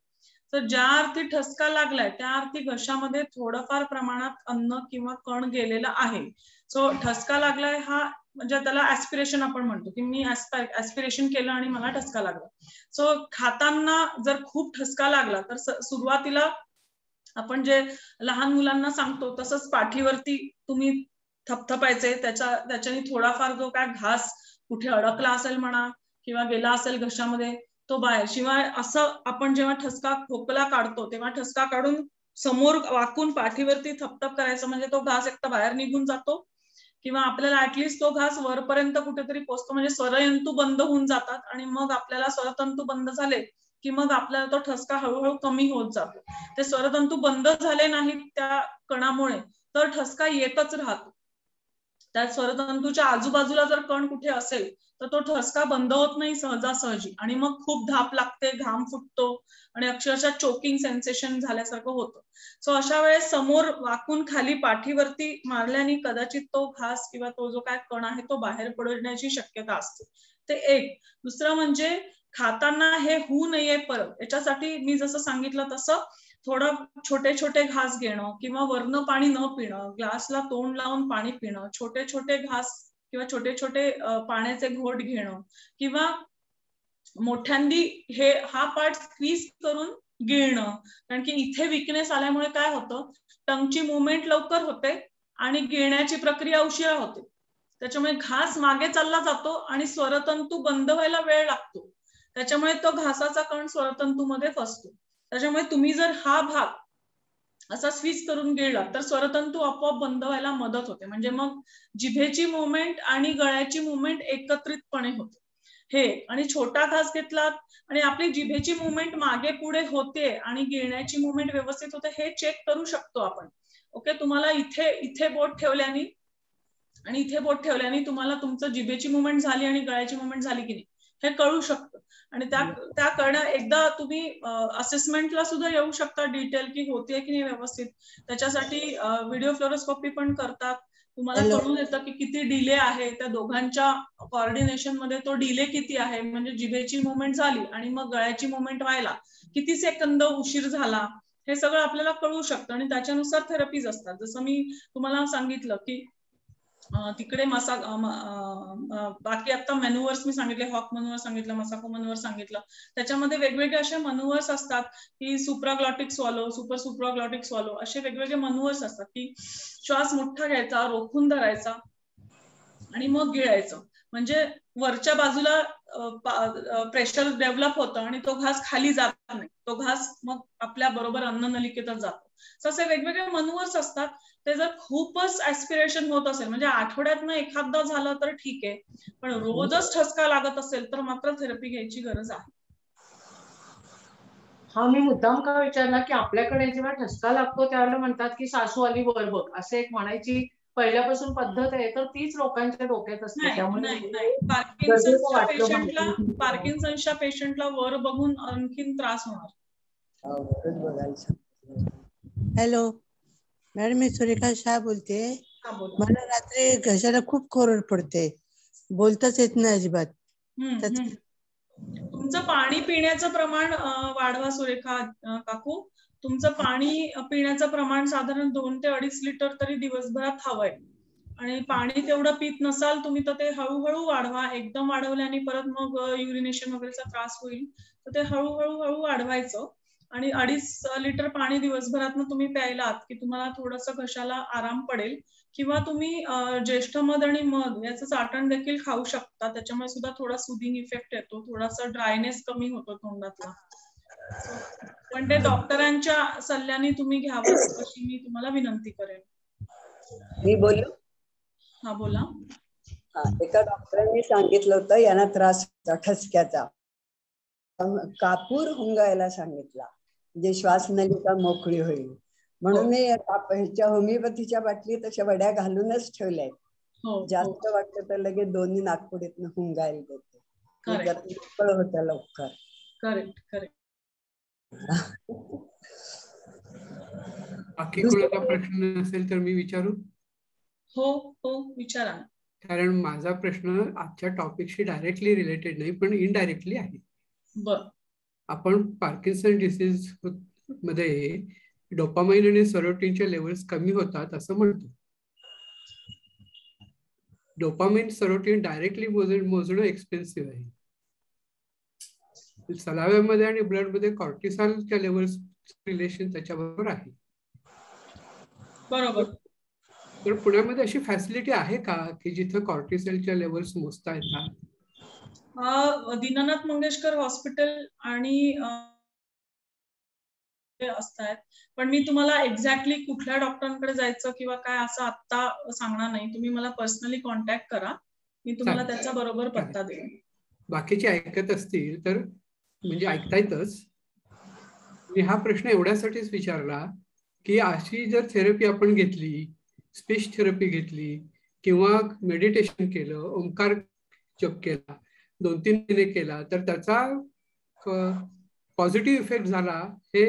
Speaker 2: तर ज्या अर्थी ठसका लागलाय त्या अर्थी घशामध्ये थोडंफार प्रमाणात अन्न किंवा कण गेलेला आहे. सो ठसका लागलाय हा म्हणजे त्याला ऍस्पिरेशन आपण म्हणतो की मी ऍस्पिरेशन केलं आणि मला ठसका लागला. सो खाताना जर खूप ठसका लागला तर सुरुवातीला आपण जे लहान मुलांना सांगतो तसंच पाठीवरती तुम्ही थपथपायचे, त्याच्याने थोडाफार जो काय घास कुठे अडकला असेल म्हणा किंवा गेला असेल घशामध्ये तो बाहेर. शिवाय असं आपण जेव्हा ठसका खोकला काढतो तेव्हा ठसका काढून समोर वाकून पाठीवरती थपथप करायचं, म्हणजे तो घास एकदा बाहेर निघून जातो किंवा आपल्याला ऍटलिस्ट तो घास वरपर्यंत कुठेतरी पोहोचतो, म्हणजे स्वरयंतू बंद होऊन जातात आणि मग आपल्याला स्वरतंतू बंद झाले की मग आपल्याला तो ठसका हळूहळू कमी होत जातो. ते स्वरतंतू बंद झाले नाहीत त्या कणामुळे तर ठसका येतच राहतो. त्यात स्वरतंतूच्या आजूबाजूला जर कण कुठे असेल तर तो ठसका बंद होत नाही सहजासहजी, आणि मग खूप धाप लागते, घाम फुटतो आणि अक्षरशः चोकिंग सेन्सेशन झाल्यासारखं होतं. सो अशा वेळेस समोर वाकून खाली पाठीवरती मारल्याने कदाचित तो घास किंवा तो जो काय कण आहे तो बाहेर पडण्याची शक्यता असते. ते एक. दुसरं म्हणजे खाताना हे होऊ नये परत, याच्यासाठी मी जसं सांगितलं तसं थोडं छोटे छोटे घास घेणं किंवा वरनं पाणी न पिणं, ग्लासला तोंड लावून पाणी पिणं, छोटे छोटे घास किंवा छोटे छोटे पाण्याचे घोट घेणं, किंवा मोठ्यांदी हा पार्ट स्क्वीज करून गिळणं. कारण की इथे विकनेस आल्यामुळे काय होतं, टंगची मुवमेंट लवकर होते आणि गिळण्याची प्रक्रिया उशिरा होते. त्याच्यामुळे घास मागे चालला जातो आणि स्वरतंतू बंद व्हायला वेळ लागतो. त्याच्यामुळे तो घासाचा कण स्वरतंतूमध्ये फसतो. त्याच्यामुळे तुम्ही जर हा भाग असा स्वीच करून गिळला तर स्वरतंतू आपोआप बंद व्हायला मदत होते. म्हणजे मग जिभेची मुवमेंट आणि गळ्याची मुवमेंट एकत्रितपणे होते. हे. आणि छोटा घास घेतलात आणि आपली जिभेची मुवमेंट मागे पुढे होते आणि गिळण्याची मुवमेंट व्यवस्थित होते, हे चेक करू शकतो आपण. ओके, तुम्हाला इथे बोट ठेवल्याने आणि इथे बोट ठेवल्याने तुम्हाला तुमचं जिभेची मुवमेंट झाली आणि गळ्याची मुवमेंट झाली की नाही हे कळू शकतं. आणि त्या कळण्या एकदा तुम्ही असेसमेंटला सुद्धा येऊ शकता डिटेल की होते की नाही व्यवस्थित. त्याच्यासाठी व्हिडिओ फ्लोरोस्कोपी पण करतात. तुम्हाला कळून येतं की किती डिले आहे त्या दोघांच्या कोऑर्डिनेशन मध्ये, तो डिले किती आहे, म्हणजे जिभेची मुवमेंट झाली आणि मग गळ्याची मुवमेंट व्हायला किती सेकंद उशीर झाला, हे सगळं आपल्याला कळू शकतं. आणि त्याच्यानुसार थेरपीज असतात. जसं मी तुम्हाला सांगितलं की तिकडे बाकी आता मॅन्युअर्स मी सांगितले, हॉक मॅन्युअर सांगितलं, मसाको मॅन्युअर सांगितलं. त्याच्यामध्ये वेगवेगळे असे मॅन्युअर्स असतात की सुप्राग्लॉटिक स्वॉलो, सुप्राग्लॉटिक स्वॉलो, असे वेगवेगळे मॅन्युअर्स असतात की श्वास मोठा घ्यायचा, रोखून धरायचा आणि मग गिळायचं. म्हणजे वरच्या बाजूला प्रेशर डेव्हलप होतं आणि तो घास खाली जात नाही, तो घास मग आपल्या बरोबर अन्ननलिकेतच जातो. असे वेगवेगळे मॅन्युअर्स असतात. ते जर खूपच ऍस्पिरेशन होत असेल, म्हणजे आठवड्यातनं एखादा झालं तर ठीक आहे, पण रोजच ठसका लागत असेल तर मात्र थेरपी घ्यायची गरज आहे.
Speaker 1: हा मी मुद्दाम का विचारला की आपल्याकडे जेव्हा ठसका लागतो त्यावेळेला म्हणतात की सासू आली वर बघ, असं एक म्हणायची पहिल्यापासून पद्धत आहे, तर तीच लोकांच्या डोक्यात असते.
Speaker 2: नाही, पार्किन्सनच्या पेशंटला वर बघून आणखीन त्रास होणार.
Speaker 4: हॅलो मॅडम, मी सुरेखा शाह बोलते. मला रात्री घशाला खूप कोरड पडते, बोलताच येत नाही अजिबात.
Speaker 2: तुमचं पाणी पिण्याचं प्रमाण वाढवा सुरेखा काकू. तुमचं पाणी पिण्याचं प्रमाण साधारण 2 ते 2.5 लिटर तरी दिवसभरात हवंय. आणि पाणी तेवढं पित नसाल तुम्ही तर ते हळूहळू वाढवा. एकदम वाढवल्याने परत मग युरिनेशन वगैरेचा त्रास होईल, तर ते हळूहळू वाढवायचं. आणि 2.5 लिटर पाणी दिवसभरात तुम्ही प्यायलात की तुम्हाला थोडंसं घशाला आराम पडेल. किंवा तुम्ही ज्येष्ठ मध आणि मध याचं चाटण देखील खाऊ शकता. त्याच्यामुळे सुद्धा थोडा सुदिंग इफेक्ट येतो, थोडासा ड्रायनेस कमी होतो तोंडातला. पण ते डॉक्टरांच्या सल्ल्याने तुम्ही घ्यावं अशी मी तुम्हाला विनंती करेन.
Speaker 5: मी बोलू?
Speaker 2: हा बोला.
Speaker 5: एका डॉक्टरांनी सांगितलं होतं यांना त्रास होता ठसक्याचा, कापूर हुंगायला सांगितला, म्हणजे श्वासनलिका मोकळी होईल म्हणून मी ह्याच्या होमिओपॅथीच्या बाटलीत अशा वड्या घालूनच ठेवल्या. जास्त वाटतं तर लगेच दोन्ही नागपुडीतनं हुंगायला देते, मोकळ होतं लवकर.
Speaker 2: करेक्ट.
Speaker 6: बाकी कोणाचा प्रश्न नसेल तर मी विचारू?
Speaker 2: हो विचारा.
Speaker 6: कारण माझा प्रश्न आजच्या टॉपिकशी डायरेक्टली रिलेटेड नाही पण इनडायरेक्टली आहे. आपण पार्किन्सन डिसीज मध्ये डोपामाइन आणि सेरोटोनिनचे लेवल्स कमी होतात असं म्हणतो. डोपामाइन सेरोटोनिन डायरेक्टली मोजणं एक्सपेन्सिव्ह आहे. सलाव्यामध्ये आणि ब्लडमध्ये कॉर्टिसॉलच्या लेवल्स रिलेशन त्याच्याबरोबर आहे.
Speaker 2: बरोबर.
Speaker 6: तर पुण्यामध्ये अशी फॅसिलिटी आहे का की जिथे कॉर्टिसॉलच्या लेवल्स मोजता येतात?
Speaker 2: दीनानाथ मंगेशकर हॉस्पिटल आणि असतात, पण मी तुम्हाला एक्झॅक्टली कुठल्या डॉक्टरांकडे जायचं किंवा काय असं आता सांगणार नाही. तुम्ही मला पर्सनली कॉन्टॅक्ट करा, मी तुम्हाला त्याचा बरोबर पत्ता देईन.
Speaker 6: बाकीचे ऐकत असतील तर म्हणजे ऐकतायतच. मी हा प्रश्न एवढ्यासाठीच विचारला की अशी जर थेरपी आपण घेतली, स्पीच थेरपी घेतली किंवा मेडिटेशन केलं, ओंकार जप केला, 2-3 महिने केला, तर त्याचा पॉझिटिव्ह इफेक्ट झाला. हे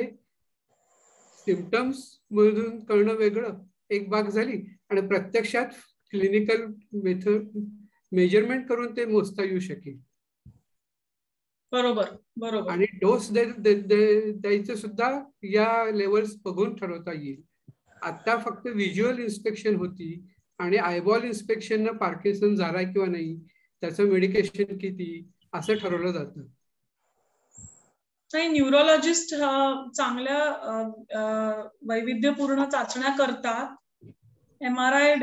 Speaker 6: सिम्पटम्स मधून कळणं वेगळं एक बाग झाली, आणि प्रत्यक्षात क्लिनिकल मेथड मेजरमेंट करून ते मोजता येऊ शकेल.
Speaker 2: बरोबर बरोबर.
Speaker 6: आणि डोस द्यायचं सुद्धा या लेवल्स बघून ठरवता येईल. आता फक्त व्हिज्युअल इन्स्पेक्शन होती आणि आयबॉल इन्स्पेक्शन न पार्किन्सन झाला किंवा नाही, त्याचं मेडिकेशन किती असं ठरवलं जातं.
Speaker 2: नाही, न्यूरोलॉजिस्ट चांगल्या वैविध्यपूर्ण चाचण्या करतात. MRI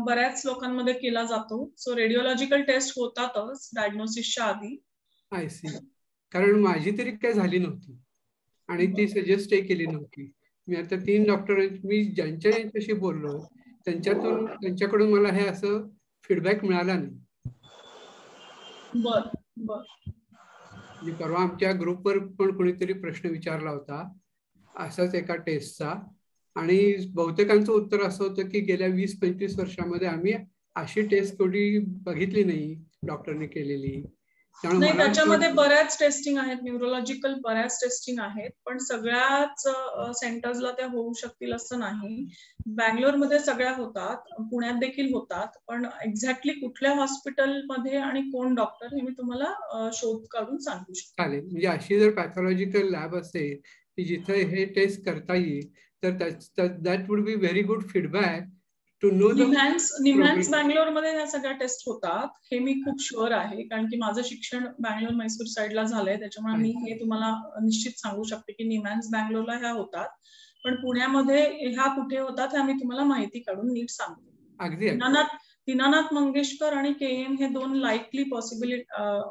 Speaker 2: बऱ्याच लोकांमध्ये केला जातो. सो रेडिओलॉजिकल टेस्ट होतातच डायग्नोसिसच्या आधी.
Speaker 6: I see. कारण माझी तरी काय झाली नव्हती आणि ती सजेस्टही केली नव्हती. मी आता 3 डॉक्टर मी ज्यांच्याशी बोललो त्यांच्याकडून मला हे असं फीडबॅक मिळाला नाही.
Speaker 2: बर बर.
Speaker 6: म्हणजे परवा आमच्या ग्रुपवर पण कोणीतरी प्रश्न विचारला होता असाच एका टेस्टचा, आणि बहुतेकांचं उत्तर असं होतं की गेल्या 20-25 वर्षामध्ये आम्ही अशी टेस्ट कधी बघितली नाही डॉक्टरने केलेली.
Speaker 2: नाही, त्याच्यामध्ये बऱ्याच टेस्टिंग आहेत, न्यूरोलॉजिकल बऱ्याच टेस्टिंग आहेत, पण सगळ्याच सेंटर्सला त्या होऊ शकतील असं नाही. बँगलोरमध्ये सगळ्या होतात, पुण्यात देखील होतात, पण एक्झॅक्टली कुठल्या हॉस्पिटलमध्ये आणि कोण डॉक्टर हे मी तुम्हाला शोध काढून सांगू शकतो.
Speaker 6: चालेल. म्हणजे अशी जर पॅथॉलॉजिकल लॅब असेल की जिथे हे टेस्ट करता येईल तर that would be very good feedback to know.
Speaker 2: NIMHANS बँगलोरमध्ये ह्या सगळ्या टेस्ट होतात हे मी खूप शुअर आहे, कारण की माझं शिक्षण बँगलोर मैसूर साईडला झालंय, त्याच्यामुळे मी हे तुम्हाला निश्चित सांगू शकते की निम्हॅन्स बँगलोरला ह्या होतात. पण पुण्यामध्ये ह्या कुठे होतात ह्या मी तुम्हाला माहिती काढून नीट सांगते.
Speaker 6: अगदी.
Speaker 2: दीनानाथ मंगेशकर आणि KM हे 2 लाईकली पॉसिबल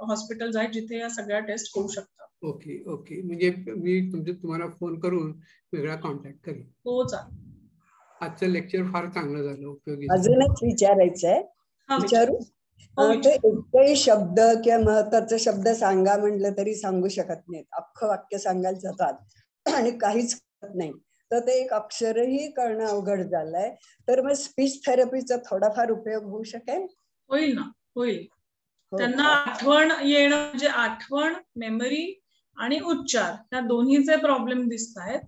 Speaker 2: हॉस्पिटल्स आहेत जिथे या सगळ्या टेस्ट होऊ शकतात.
Speaker 6: Okay okay. म्हणजे मी तुम्हाला फोन करून वेगळा कॉन्टॅक्ट करेन.
Speaker 2: हो चालेल.
Speaker 6: आजचं लेक्चर फार चांगलं झालं, उपयोगी.
Speaker 5: अजूनच विचारायचंय. विचारू? ते एकही शब्द किंवा महत्वाचा शब्द सांगा म्हटलं तरी सांगू शकत नाहीत. अख्खं वाक्य सांगायला जातात आणि काहीच करत नाही, तर ते एक अक्षरही करणं अवघड झालंय. तर मग स्पीच थेरपीचा थोडाफार उपयोग होऊ शकेल?
Speaker 2: होईल ना, होईल. त्यांना आठवण येणं म्हणजे आठवण, मेमरी आणि उच्चार या दोन्हीचे प्रॉब्लेम दिसत आहेत.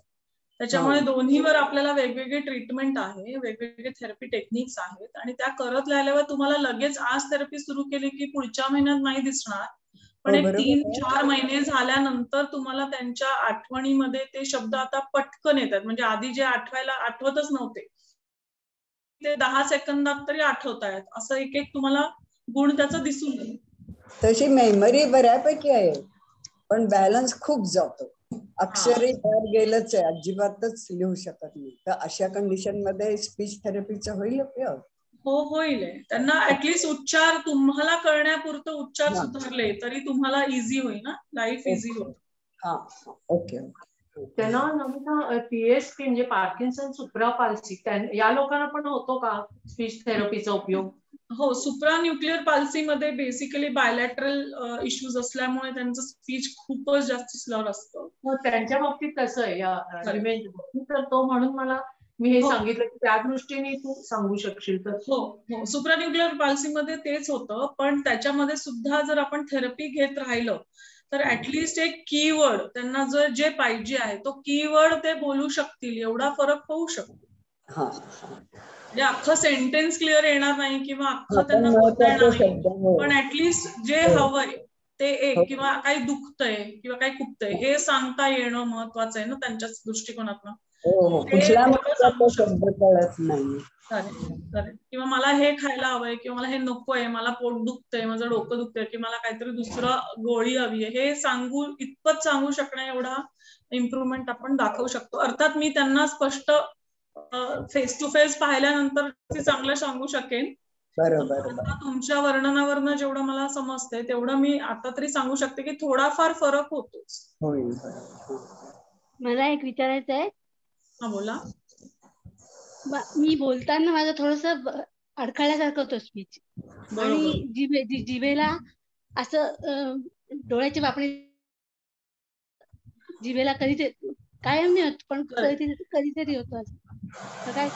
Speaker 2: त्याच्यामुळे दोन्हीवर आपल्याला वेगवेगळे ट्रीटमेंट आहे, वेगवेगळे थेरपी टेक्निक्स आहेत, आणि त्या करत राहिल्यावर तुम्हाला लगेच आज थेरपी सुरू केली की पुढच्या महिन्यात नाही दिसणार, पण एक 3-4 महिने झाल्यानंतर तुम्हाला त्यांच्या आठवणीमध्ये ते शब्द आता पटकन येतात. म्हणजे आधी जे आठवतच नव्हते ते 10 सेकंदात तरी आठवत आहेत, असं एक तुम्हाला गुण त्याचा दिसून येईल.
Speaker 5: तशी मेमरी बऱ्यापैकी आहे, पण बॅलन्स खूप जातो. अक्षरही बाहेर गेलंच आहे, अजिबातच लिहू शकत नाही. तर अशा कंडिशन मध्ये स्पीच थेरपीचा होईल उपयोग?
Speaker 2: हो, होईल. त्यांना ऍटलीस्ट उच्चार तुम्हाला कळण्यापुरतं उच्चार सुधारले तरी तुम्हाला इझी होईल ना, लाईफ इझी होईल.
Speaker 5: हा, ओके.
Speaker 1: त्यांना नमिता PSP म्हणजे पार्किन्सन सुप्रा पाल्सी या लोकांना पण होतो का स्पीच थेरपीचा उपयोग?
Speaker 2: हो, सुप्रा न्यूक्लिअर पाल्सी मध्ये बेसिकली बायलॅटरल इश्यूज असल्यामुळे त्यांचं स्पीच खूपच जास्त स्लर असतं.
Speaker 1: त्यांच्या बाबतीत कसं आहे या इमेज तर तो म्हणून मी हे सांगितलं की त्या दृष्टीने तू सांगू शकशील तर?
Speaker 2: हो, सुप्रा न्यूक्लिअर पाल्सी मध्ये तेच होतं, पण त्याच्यामध्ये सुद्धा जर आपण थेरपी घेत राहिलो तर ऍटलिस्ट एक कीवर्ड त्यांना जे पाहिजे आहे तो कीवर्ड ते बोलू शकतील, एवढा फरक होऊ शकतो. म्हणजे अख्खं सेंटेन्स क्लिअर येणार नाही किंवा अख्खं त्यांना बोलता येणार नाही, पण ऍटलिस्ट जे हवंय ते एक, किंवा काही दुखतंय किंवा काही खुपतंय हे सांगता येणं महत्वाचं आहे ना त्यांच्या दृष्टिकोनातून. किंवा मला हे खायला हवंय किंवा मला हे नकोय, मला पोट दुखतंय, माझं डोकं दुखतंय, की मला काहीतरी दुसरं गोळी हवी आहे, हे इतपत सांगू शकणं एवढा इम्प्रुव्हमेंट आपण दाखवू शकतो. अर्थात मी त्यांना स्पष्ट फेस टू फेस पाहिल्यानंतर चांगलं सांगू शकेन. तुमच्या वर्णनावरनं जेवढं मला समजतंय तेवढं मी आता तरी सांगू शकते की थोडाफार फरक होतोच.
Speaker 7: मला एक विचारायचं आहे.
Speaker 2: हा, बोला.
Speaker 7: मी बोलताना माझं थोडस अडखळल्यासारखं होतं स्पीच, आणि जिभेला असं डोळ्याच्या बापणे जिभेला कधी कायम नाही होत, पण कधीतरी होतं. काय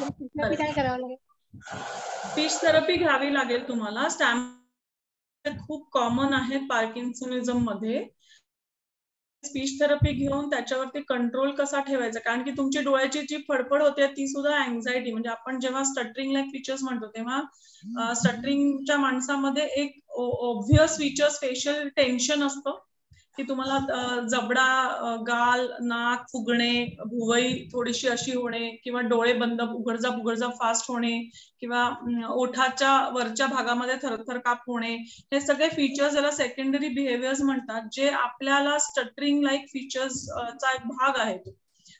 Speaker 7: करावं लागेल?
Speaker 2: स्पीच थेरपी घ्यावी लागेल तुम्हाला. खूप कॉमन आहे पार्किन्सनिझम मध्ये. स्पीच थेरपी घेऊन त्याच्यावरती कंट्रोल कसा ठेवायचा, कारण की तुमची डोळ्याची जी फडफड होते ती सुद्धा अँझायटी, म्हणजे आपण जेव्हा स्टटरिंग लाईक फीचर्स म्हणतो तेव्हा स्टटरिंगच्या माणसामध्ये एक ऑब्व्हियस फीचर्स फेशियल टेन्शन असतं, की तुम्हाला जबडा, गाल, नाक फुगणे, भुवई थोडीशी अशी होणे, किंवा डोळे बंद उघडझाप फास्ट होणे, किंवा ओठाच्या वरच्या भागामध्ये थरथर काप होणे, हे सगळे फीचर्स याला सेकंडरी बिहेवियर्स म्हणतात, जे आपल्याला स्टटरिंग लाईक फीचर्सचा एक भाग आहे.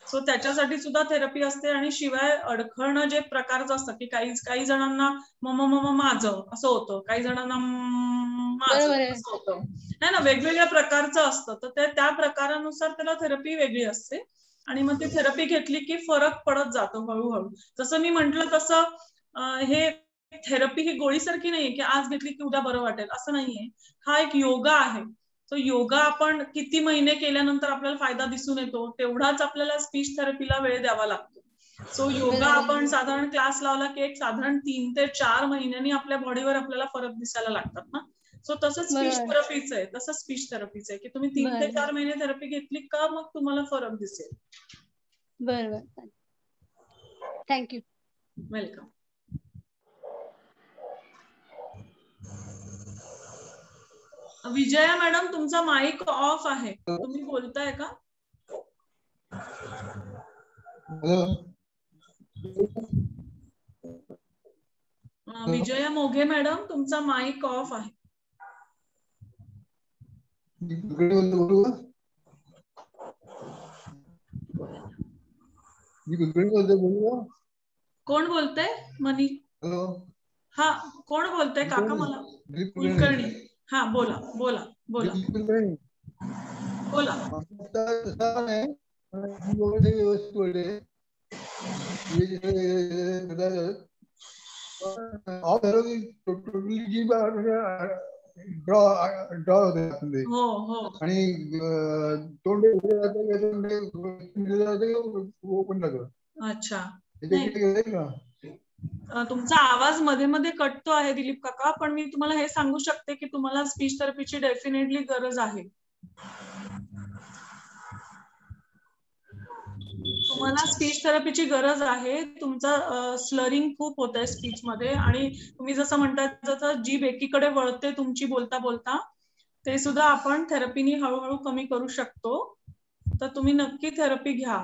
Speaker 2: सो त्याच्यासाठी सुद्धा थेरपी असते. आणि शिवाय अडखळणं जे प्रकारचं असतं, की काही जणांना माझं असं होतं, काही जणांना माझं असं होतं, है ना, वेगवेगळ्या प्रकारचं असतं. तर त्या प्रकारानुसार त्याला थेरपी वेगळी असते. आणि मग ती थेरपी घेतली की फरक पडत जातो हळूहळू. जसं मी म्हंटल तसं हे थेरपी ही गोळीसारखी नाहीये की आज घेतली की उद्या बरं वाटेल, असं नाहीये. हा एक योगा आहे. तो योगा आपण किती महिने केल्यानंतर आपल्याला फायदा दिसून येतो, तेवढाच आपल्याला स्पीच थेरपीला वेळ द्यावा लागतो. सो योगा आपण साधारण क्लास लावला की एक साधारण 3 ते 4 महिन्यांनी आपल्या बॉडीवर आपल्याला फरक दिसायला लागतात ना. सो तसंच स्पीच थेरपीच आहे. तसंच स्पीच थेरपीच आहे की तुम्ही 3 ते 4 महिने थेरपी घेतली का मग तुम्हाला फरक दिसेल.
Speaker 7: बरोबर, थँक्यू.
Speaker 2: वेलकम. विजया मॅडम, तुमचा माईक ऑफ आहे, तुम्ही बोलताय का? विजया मोघे मॅडम, तुमचा माईक ऑफ आहे. कोण बोलतंय? मनी. हा, कोण बोलतंय काका? मला कुलकर्णी. हा, बोला बोला बोला बोला. हो हो.
Speaker 8: आणि तोंड
Speaker 2: अच्छा. तुमचा आवाज मध्ये मध्ये कटतो आहे दिलीप काका, पण मी तुम्हाला हे सांगू शकते की तुम्हाला स्पीच थेरपीची डेफिनेटली गरज आहे. तुम्हाला स्पीच थेरपीची गरज आहे. तुमचा स्लरिंग खूप होत आहे स्पीच मध्ये, आणि तुम्ही जसं म्हणतात जसं जीभ एकीकडे वळते तुमची बोलता बोलता, ते सुद्धा आपण थेरपीनी हळूहळू कमी करू शकतो. तर तुम्ही नक्की थेरपी घ्या.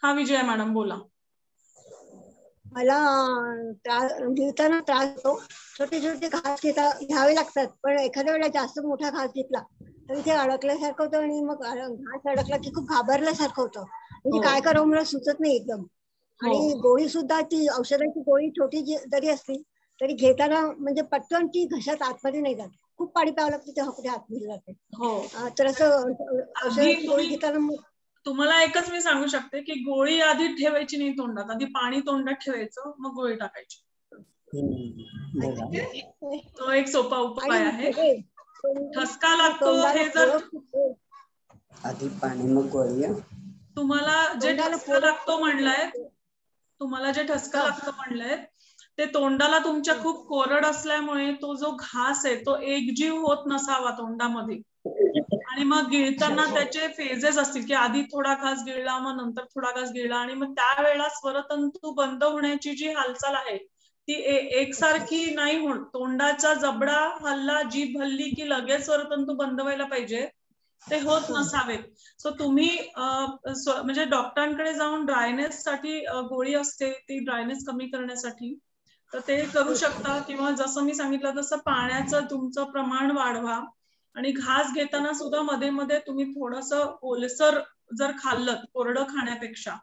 Speaker 2: हा विजया मॅडम बोला.
Speaker 9: मला घेताना त्रास होतो. छोटे छोटे घास घ्यावे लागतात, पण एखाद्या वेळेला जास्त मोठा घास घेतला तर इथे अडकल्यासारखं होतं, आणि मग घास अडकला की खूप घाबरल्यासारखं होतं. म्हणजे काय करावं मला सुचत नाही एकदम. आणि गोळी सुद्धा, ती औषधाची गोळी छोटी जरी असली तरी घेताना म्हणजे पटकन ती घशात आतमध्ये नाही जात, खूप पाणी प्यावं लागतं तेव्हा कुठे आतमध्ये जाते. तर असं औषधाची गोळी घेताना
Speaker 2: तुम्हाला एकच मी सांगू शकते की गोळी आधी ठेवायची नाही तोंडात, आधी पाणी तोंडात ठेवायचं, मग गोळी टाकायची. तो एक सोपा उपाय आहे. ठसका लागतो हे जर
Speaker 5: आधी पाणी मग गोळी.
Speaker 2: तुम्हाला जे ठसका लागतो म्हणलाय, ते तोंडाला तुमच्या खूप कोरड असल्यामुळे तो जो घास आहे तो एकजीव होत नसावा तोंडामध्ये, आणि मग गिळताना त्याचे फेजेस असतील की आधी थोडा घास गिळला, मग नंतर थोडा घास गिळला, आणि मग त्यावेळेला स्वरतंतू बंद होण्याची जी हालचाल आहे ती एकसारखी नाही होत. तोंडाचा जबडा हल्ला, जीभ हल्ली की लगेच स्वरतंतू बंद व्हायला पाहिजे, ते होत नसावेत. सो तुम्ही म्हणजे डॉक्टरांकडे जाऊन ड्रायनेस साठी गोळी असते, ती ड्रायनेस कमी करण्यासाठी, तर ते करू शकता. किंवा जसं मी सांगितलं तसं पाण्याचं तुमचं प्रमाण वाढवा. आणि घास घेताना सुद्धा मध्ये मध्ये तुम्ही थोडंसं ओलसर जर खाल्लं, कोरडं खाण्यापेक्षा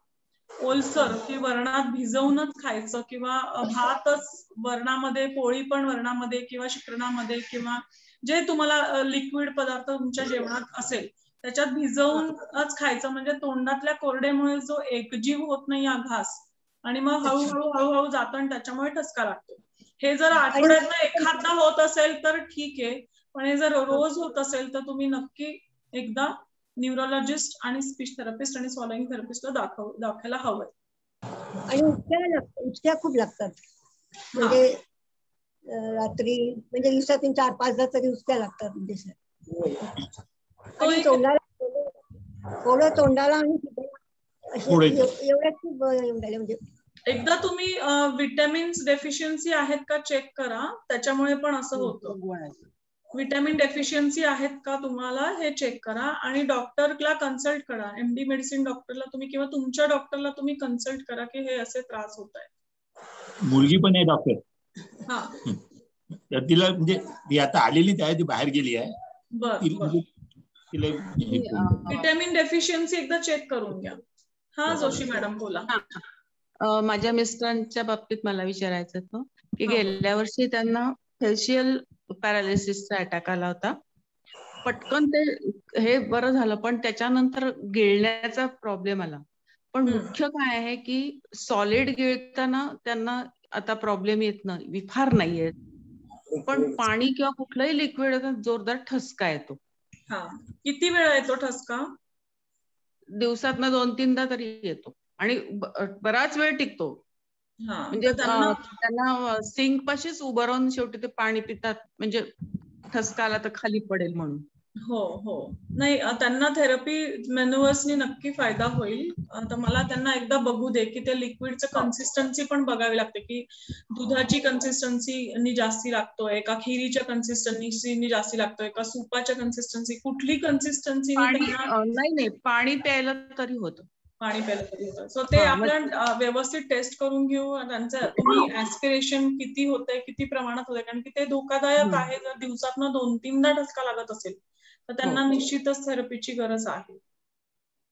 Speaker 2: ओलसर की वरणात भिजवूनच खायचं, किंवा भातच वरणामध्ये, पोळी पण वरणामध्ये किंवा शिकरणामध्ये, किंवा जे तुम्हाला लिक्विड पदार्थ तुमच्या जेवणात असेल त्याच्यात भिजवूनच खायचं. म्हणजे तोंडातल्या कोरडेमुळे जो एकजीव होत नाही हा घास, आणि मग हळूहळू हळूहळू जातो आणि त्याच्यामुळे ठसका लागतो. हे जर आठवड्यातनं एखादा होत असेल तर ठीक आहे, पण हे जर रोज होत असेल तर तुम्ही नक्की एकदा न्यूरोलॉजिस्ट आणि स्पीच थेरपिस्ट आणि स्वॉलोइंग थेरपिस्टला दाखवायला हवंय.
Speaker 9: आणि उचक्या खूप लागतात, म्हणजे रात्री म्हणजे दिवसातून 4-5 तरी उचक्या लागतात म्हणजे आणि थोडं तोंडाला आणि एवढ्या खूप म्हणजे.
Speaker 2: एकदा तुम्ही विटॅमिन्स डेफिशियन्सी आहेत का चेक करा, त्याच्यामुळे पण असं होतं. विटॅमिन डेफिशियन्सी आहेत का तुम्हाला हे चेक करा आणि डॉक्टरला कन्सल्ट करा. MD मेडिसिन डॉक्टरला तुम्ही किंवा तुमच्या डॉक्टरला तुम्ही कन्सल्ट करा की हे असे त्रास होत आहेत.
Speaker 10: मुलगी पण आहे डॉक्टर, तिला म्हणजे ती आता आलेलीच आहे, ती बाहेर गेली आहे.
Speaker 2: विटॅमिन डेफिशियन्सी एकदा चेक करून घ्या. हा जोशी मॅडम बोला.
Speaker 11: माझ्या मिस्टरांच्या बाबतीत मला विचारायचं होतं की गेल्या वर्षी त्यांना फेशियल पॅरालिसिसचा अटॅक आला होता. पटकन ते हे बरं झालं, पण त्याच्यानंतर गिळण्याचा प्रॉब्लेम आला. पण मुख्य काय आहे की सॉलिड गिळताना त्यांना आता प्रॉब्लेम येत नाही, फार नाही येत, पण पाणी किंवा कुठलंही लिक्विड जोरदार ठसका येतो.
Speaker 2: किती वेळा येतो ठसका?
Speaker 11: दिवसातनं 2-3दा तरी येतो आणि बराच वेळ टिकतो. म्हणजे त्यांना सिंक पाशीच उभं राहून शेवटी ते पाणी पितात, म्हणजे ठसका आला तर खाली पडेल म्हणून.
Speaker 2: हो नाही, त्यांना थेरपी मॅन्युअर्सनी नक्की फायदा होईल. तर मला त्यांना एकदा बघू दे की ते लिक्विडचं कन्सिस्टन्सी पण बघावी लागते की दुधाची कन्सिस्टन्सी जास्ती लागतोय का, खिरीच्या कन्सिस्टन्सी जास्ती लागतोय का, सुपाच्या कन्सिस्टन्सी, कुठली कन्सिस्टन्सी.
Speaker 11: नाही पाणी प्यायला तरी होतं.
Speaker 2: पाणी प्यायला तरी होतं. सो ते आपण व्यवस्थित टेस्ट करून घेऊ. त्यांचं तुम्ही ऍस्पिरेशन किती होतंय, किती प्रमाणात होतंय, कारण की ते धोकादायक आहे. जर दिवसातनं 2-3दा ठसका लागत असेल तर त्यांना निश्चितच थेरपीची गरज आहे.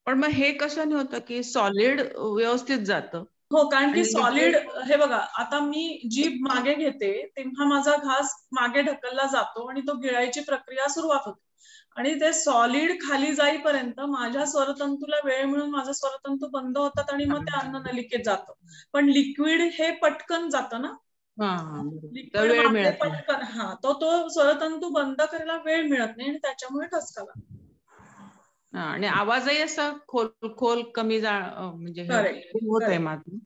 Speaker 11: पण मग हे कशाने होतं की सॉलिड व्यवस्थित जातं?
Speaker 2: हो, कारण की सॉलिड, हे बघा, आता मी जीभ मागे घेते तेव्हा माझा घास मागे ढकलला जातो आणि तो गिळायची प्रक्रिया सुरुवात होते आणि ते सॉलिड खाली जाईपर्यंत माझ्या स्वरतंतूला वेळ मिळून माझं स्वरतंतू बंद होतात आणि मग ते अन्न नलिकेत जातं. पण लिक्विड हे पटकन जातं ना, लिक्विड मागे पटकन, तो स्वरतंतू बंद करायला वेळ मिळत नाही आणि त्याच्यामुळे ठसका लागतो.
Speaker 11: आणि आवाजही असा खोल कमी म्हणजे होत आहे माझं.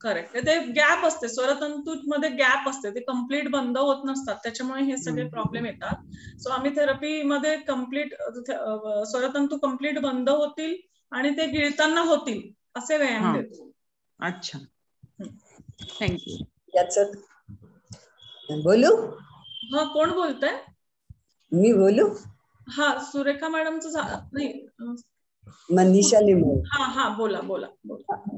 Speaker 2: करेक्ट. ते गॅप असते, स्वरतंतू मध्ये गॅप असते, ते कम्प्लीट बंद होत नसतात, त्याच्यामुळे हे सगळे प्रॉब्लेम येतात. सो आम्ही थेरपीमध्ये कम्प्लीट स्वरतंतू कम्प्लीट बंद होतील आणि ते गिळताना होतील असे व्यायाम देतो.
Speaker 11: अच्छा, थँक्यू.
Speaker 5: याचं बोलू?
Speaker 2: कोण बोलतंय?
Speaker 5: मी बोलू?
Speaker 2: सुरेखा मॅडमचं नाही,
Speaker 5: मनीषा लिंबू.
Speaker 2: बोला.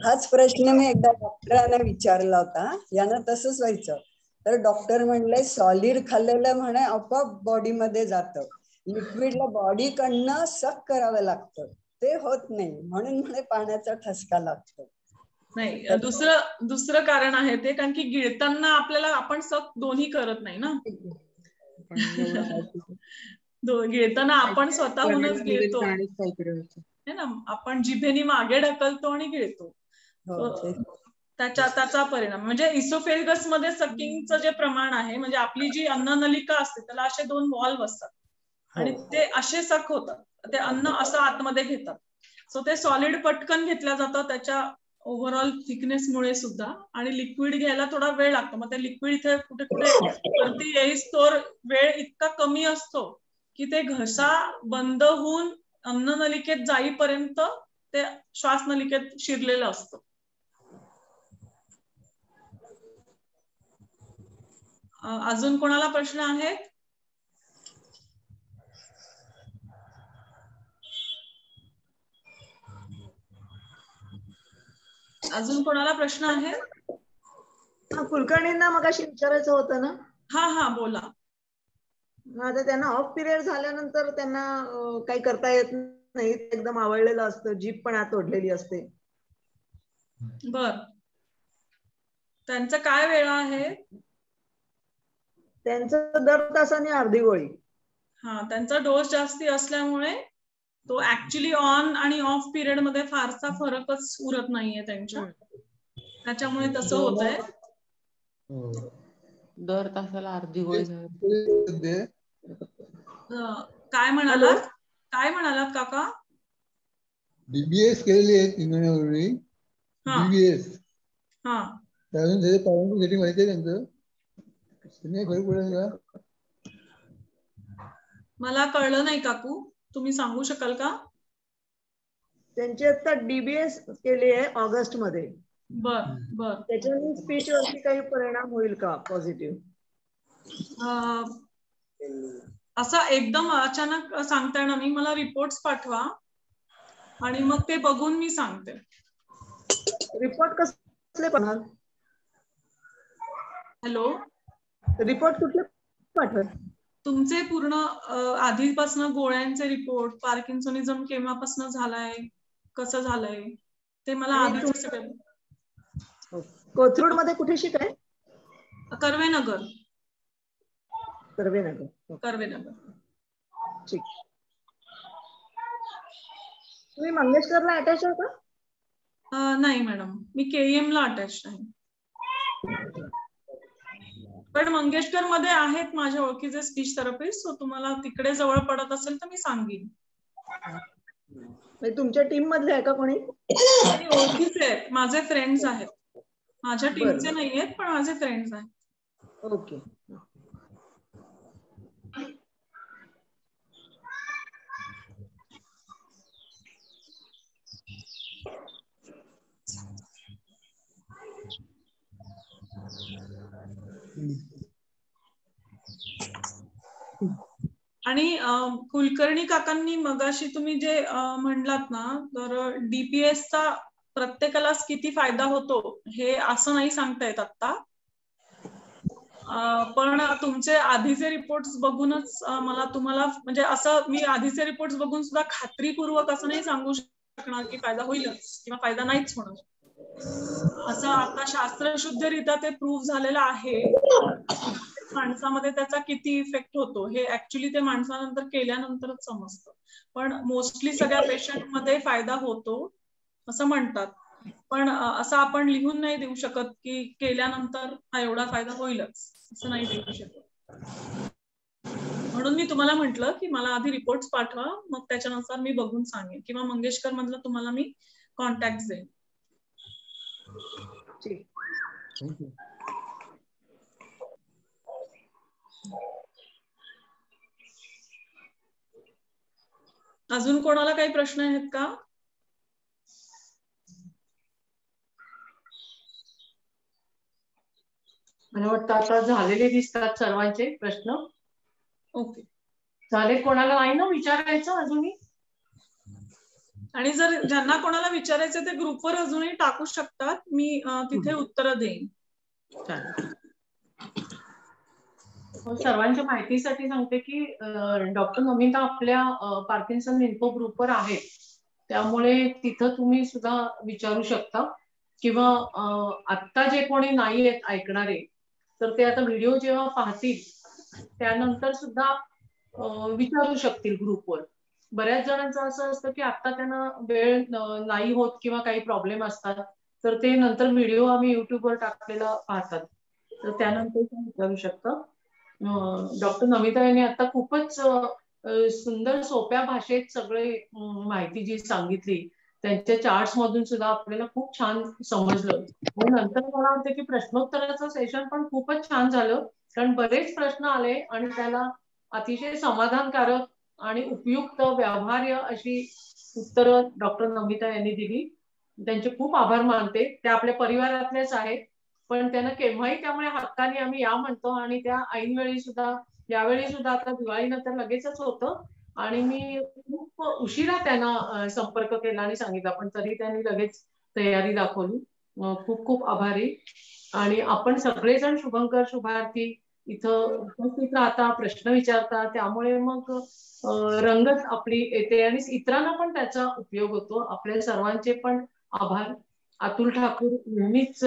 Speaker 5: हाच प्रश्न मी एकदा डॉक्टरांना विचारला होता. यानं तसंच व्हायचं, तर डॉक्टर म्हणले सॉलिड खाल्लेलं म्हणे आपोआप बॉडीमध्ये जातं, लिक्विडला बॉडी कडनं सक करावं लागतं, ते होत नाही, म्हणून म्हणे पाण्याचा ठसका लागतो.
Speaker 2: नाही, दुसरं कारण आहे ते, कारण की गिळताना आपल्याला आपण सक दोन्ही करत नाही ना. गिळताना आपण स्वतःहूनच गिळतो है ना, आपण जिभेने मागे ढकलतो आणि गिळतो. त्याचा परिणाम म्हणजे इसोफेगस मध्ये सकिंगचं जे प्रमाण आहे, म्हणजे आपली जी अन्ननलिका असते त्याला असे 2 वॉल्व असतात आणि ते असे सक होतात, ते अन्न असं आतमध्ये घेतात. सो ते सॉलिड पटकन घेतलं जातं त्याच्या ओव्हरऑल थिकनेस मुळे सुद्धा, आणि लिक्विड घ्यायला थोडा वेळ लागतो. मग ते लिक्विड इथे कुठे वरती येईस्तोवर वेळ इतका कमी असतो की ते घसा बंद होऊन अन्ननलिकेत जाईपर्यंत ते श्वासनलिकेत शिरलेलं असतं. अजून कोणाला प्रश्न आहेत? अजून कोणाला प्रश्न आहे?
Speaker 12: कुलकर्णींना मगाशी विचारायचं होतं ना.
Speaker 2: हा बोला.
Speaker 12: आता त्यांना ऑफ पिरियड झाल्यानंतर त्यांना काही करता येत नाही, एकदम आवळलेलं असतं, जीभ पण आत ओढलेली असते.
Speaker 2: बर, त्यांचं काय वेळ आहे?
Speaker 12: त्यांचं दर तासाने अर्धी गोळी.
Speaker 2: त्यांचा डोस जास्ती असल्यामुळे तो ऍक्च्युली ऑन आणि ऑफ पिरियड मध्ये फारसा फरकच उरत नाहीये त्यांच्या, त्याच्यामुळे तसं होत आहे.
Speaker 11: दर तासाला अर्धी गोळी.
Speaker 2: काय म्हणालात काका?
Speaker 8: DBS केलेली आहे इंगळनेरवरती. DBS त्यातून त्याचे पॅरेंटिंग सेटिंग माहिती आहे त्यांचं. नाही फरक पडेल का?
Speaker 2: मला कळलं नाही काकू, तुम्ही सांगू शकाल का?
Speaker 12: त्यांची आता DBS केली आहे ऑगस्ट मध्ये.
Speaker 2: बर बर.
Speaker 12: त्याच्याने स्पीच वरती काही परिणाम होईल का पॉझिटिव्ह?
Speaker 2: असा एकदम अचानक सांगता येणार नाही. मला रिपोर्ट्स पाठवा आणि मग ते बघून मी सांगते.
Speaker 12: रिपोर्ट कसले पाठवाल?
Speaker 2: हॅलो,
Speaker 12: रिपोर्ट कुठले पाठवाल?
Speaker 2: तुमचे पूर्ण आधीपासून गोळ्यांचे रिपोर्ट, पार्किन्सोनिझम केव्हापासून झालाय, कसं झालंय ते मला आधीच सगळं.
Speaker 12: कोथरूड मध्ये कुठे शिकाय?
Speaker 2: कर्वेनगर.
Speaker 12: कर्वेनगर. ठीक. तुम्ही मंगेशकरला अटॅच आहात का?
Speaker 2: नाही मॅडम, मी KEM ला अटॅच नाही. पण मंगेशकर मध्ये आहेत माझ्या ओळखीचे स्पीच थेरपिस्ट, सो तुम्हाला तिकडे जवळ पडत असेल तर मी सांगेन.
Speaker 12: तुमच्या टीम मधले आहे का कोणी?
Speaker 2: ओळखीचे आहेत, माझे फ्रेंड्स आहेत. माझ्या टीमचे नाही आहेत पण माझे फ्रेंड्स आहेत.
Speaker 12: ओके.
Speaker 2: आणि कुलकर्णी काकांनी मगाशी तुम्ही जे म्हणलात ना, तर DPS चा प्रत्येकालाच किती फायदा होतो हे असं नाही सांगता येत आता. पण तुमचे आधीचे रिपोर्ट्स बघूनच मला तुम्हाला म्हणजे असं मी आधीचे रिपोर्ट्स बघून सुद्धा खात्रीपूर्वक असं नाही सांगू शकणार की फायदा होईलच किंवा फायदा नाहीच होणार. असं आता शास्त्रशुद्धरित्या ते प्रूव्ह झालेलं आहे. माणसामध्ये त्याचा किती इफेक्ट होतो हे ऍक्च्युली ते माणसानंतर केल्यानंतरच समजतं. पण मोस्टली सगळ्या पेशंट मध्ये फायदा होतो असं म्हणतात. पण असं आपण लिहून नाही देऊ शकत की केल्यानंतर हा एवढा फायदा होईलच असं नाही देऊ शकत. म्हणून मी तुम्हाला म्हटलं की मला आधी रिपोर्ट्स पाठवा, मग त्याच्यानुसार मी बघून सांगेन किंवा मंगेशकर मधलं तुम्हाला मी कॉन्टॅक्ट देईन. अजून कोणाला काही प्रश्न आहेत का?
Speaker 1: मला वाटतं आता झालेले दिसतात सर्वांचे प्रश्न.
Speaker 2: ओके,
Speaker 1: झाले. कोणाला नाही ना विचारायचं अजूनही?
Speaker 2: आणि जर ज्यांना कोणाला विचारायचं ते ग्रुपवर अजूनही टाकू शकतात, मी तिथे उत्तर देईन.
Speaker 1: सर्वांच्या माहितीसाठी सांगते की डॉक्टर नमिता आपल्या पार्किन्सन इन्फो ग्रुपवर आहे, त्यामुळे तिथं तुम्ही सुद्धा विचारू शकता. किंवा आत्ता जे कोणी नाही आहेत ऐकणारे तर ते आता व्हिडिओ जेव्हा पाहतील त्यानंतर सुद्धा विचारू शकतील ग्रुपवर. बऱ्याच जणांचं असं असतं की आता त्यांना वेळ नाही होत किंवा काही प्रॉब्लेम असतात तर ते नंतर व्हिडिओ आम्ही युट्यूबवर टाकलेला पाहतात, तर त्यानंतर ते विचारू शकतं. डॉक्टर नमिता यांनी आता खूपच सुंदर सोप्या भाषेत सगळे माहिती जी सांगितली त्यांच्या चार्ट्स मधून सुद्धा आपल्याला खूप छान समजलं. नंतर मला वाटतं की प्रश्नोत्तराचं सेशन पण खूपच छान झालं, कारण बरेच प्रश्न आले आणि त्याला अतिशय समाधानकारक आणि उपयुक्त व्यवहार्य अशी उत्तरं डॉक्टर नमिता यांनी दिली. त्यांचे खूप आभार मानते. त्या आपल्या परिवारातलेच आहेत, पण त्यांना केव्हाही त्यामुळे हक्काने आम्ही या म्हणतो आणि त्या ऐनवेळी सुद्धा यावेळी सुद्धा आता दिवाळीनंतर लगेचच होतं आणि मी खूप उशिरा त्यांना संपर्क केला आणि सांगितलं, पण तरी त्यांनी लगेच तयारी दाखवली. खूप खूप आभारी. आणि आपण सगळेजण शुभंकर शुभार्थी इथं उपस्थित राहता, प्रश्न विचारता, त्यामुळे मग रंगत आपली येते आणि इतरांना पण त्याचा उपयोग होतो. आपल्या सर्वांचे पण आभार. अतुल ठाकूर नेहमीच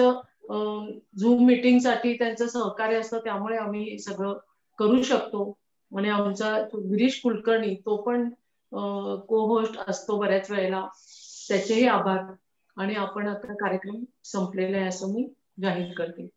Speaker 1: झूम मीटिंग साठी त्यांचं सहकार्य असतं, त्यामुळे आम्ही सगळं करू शकतो. आणि आमचा गिरीश कुलकर्णी तो पण को होस्ट असतो बऱ्याच वेळेला, त्याचेही आभार. आणि आपण आता कार्यक्रम संपलेला आहे असं मी जाहीर करते.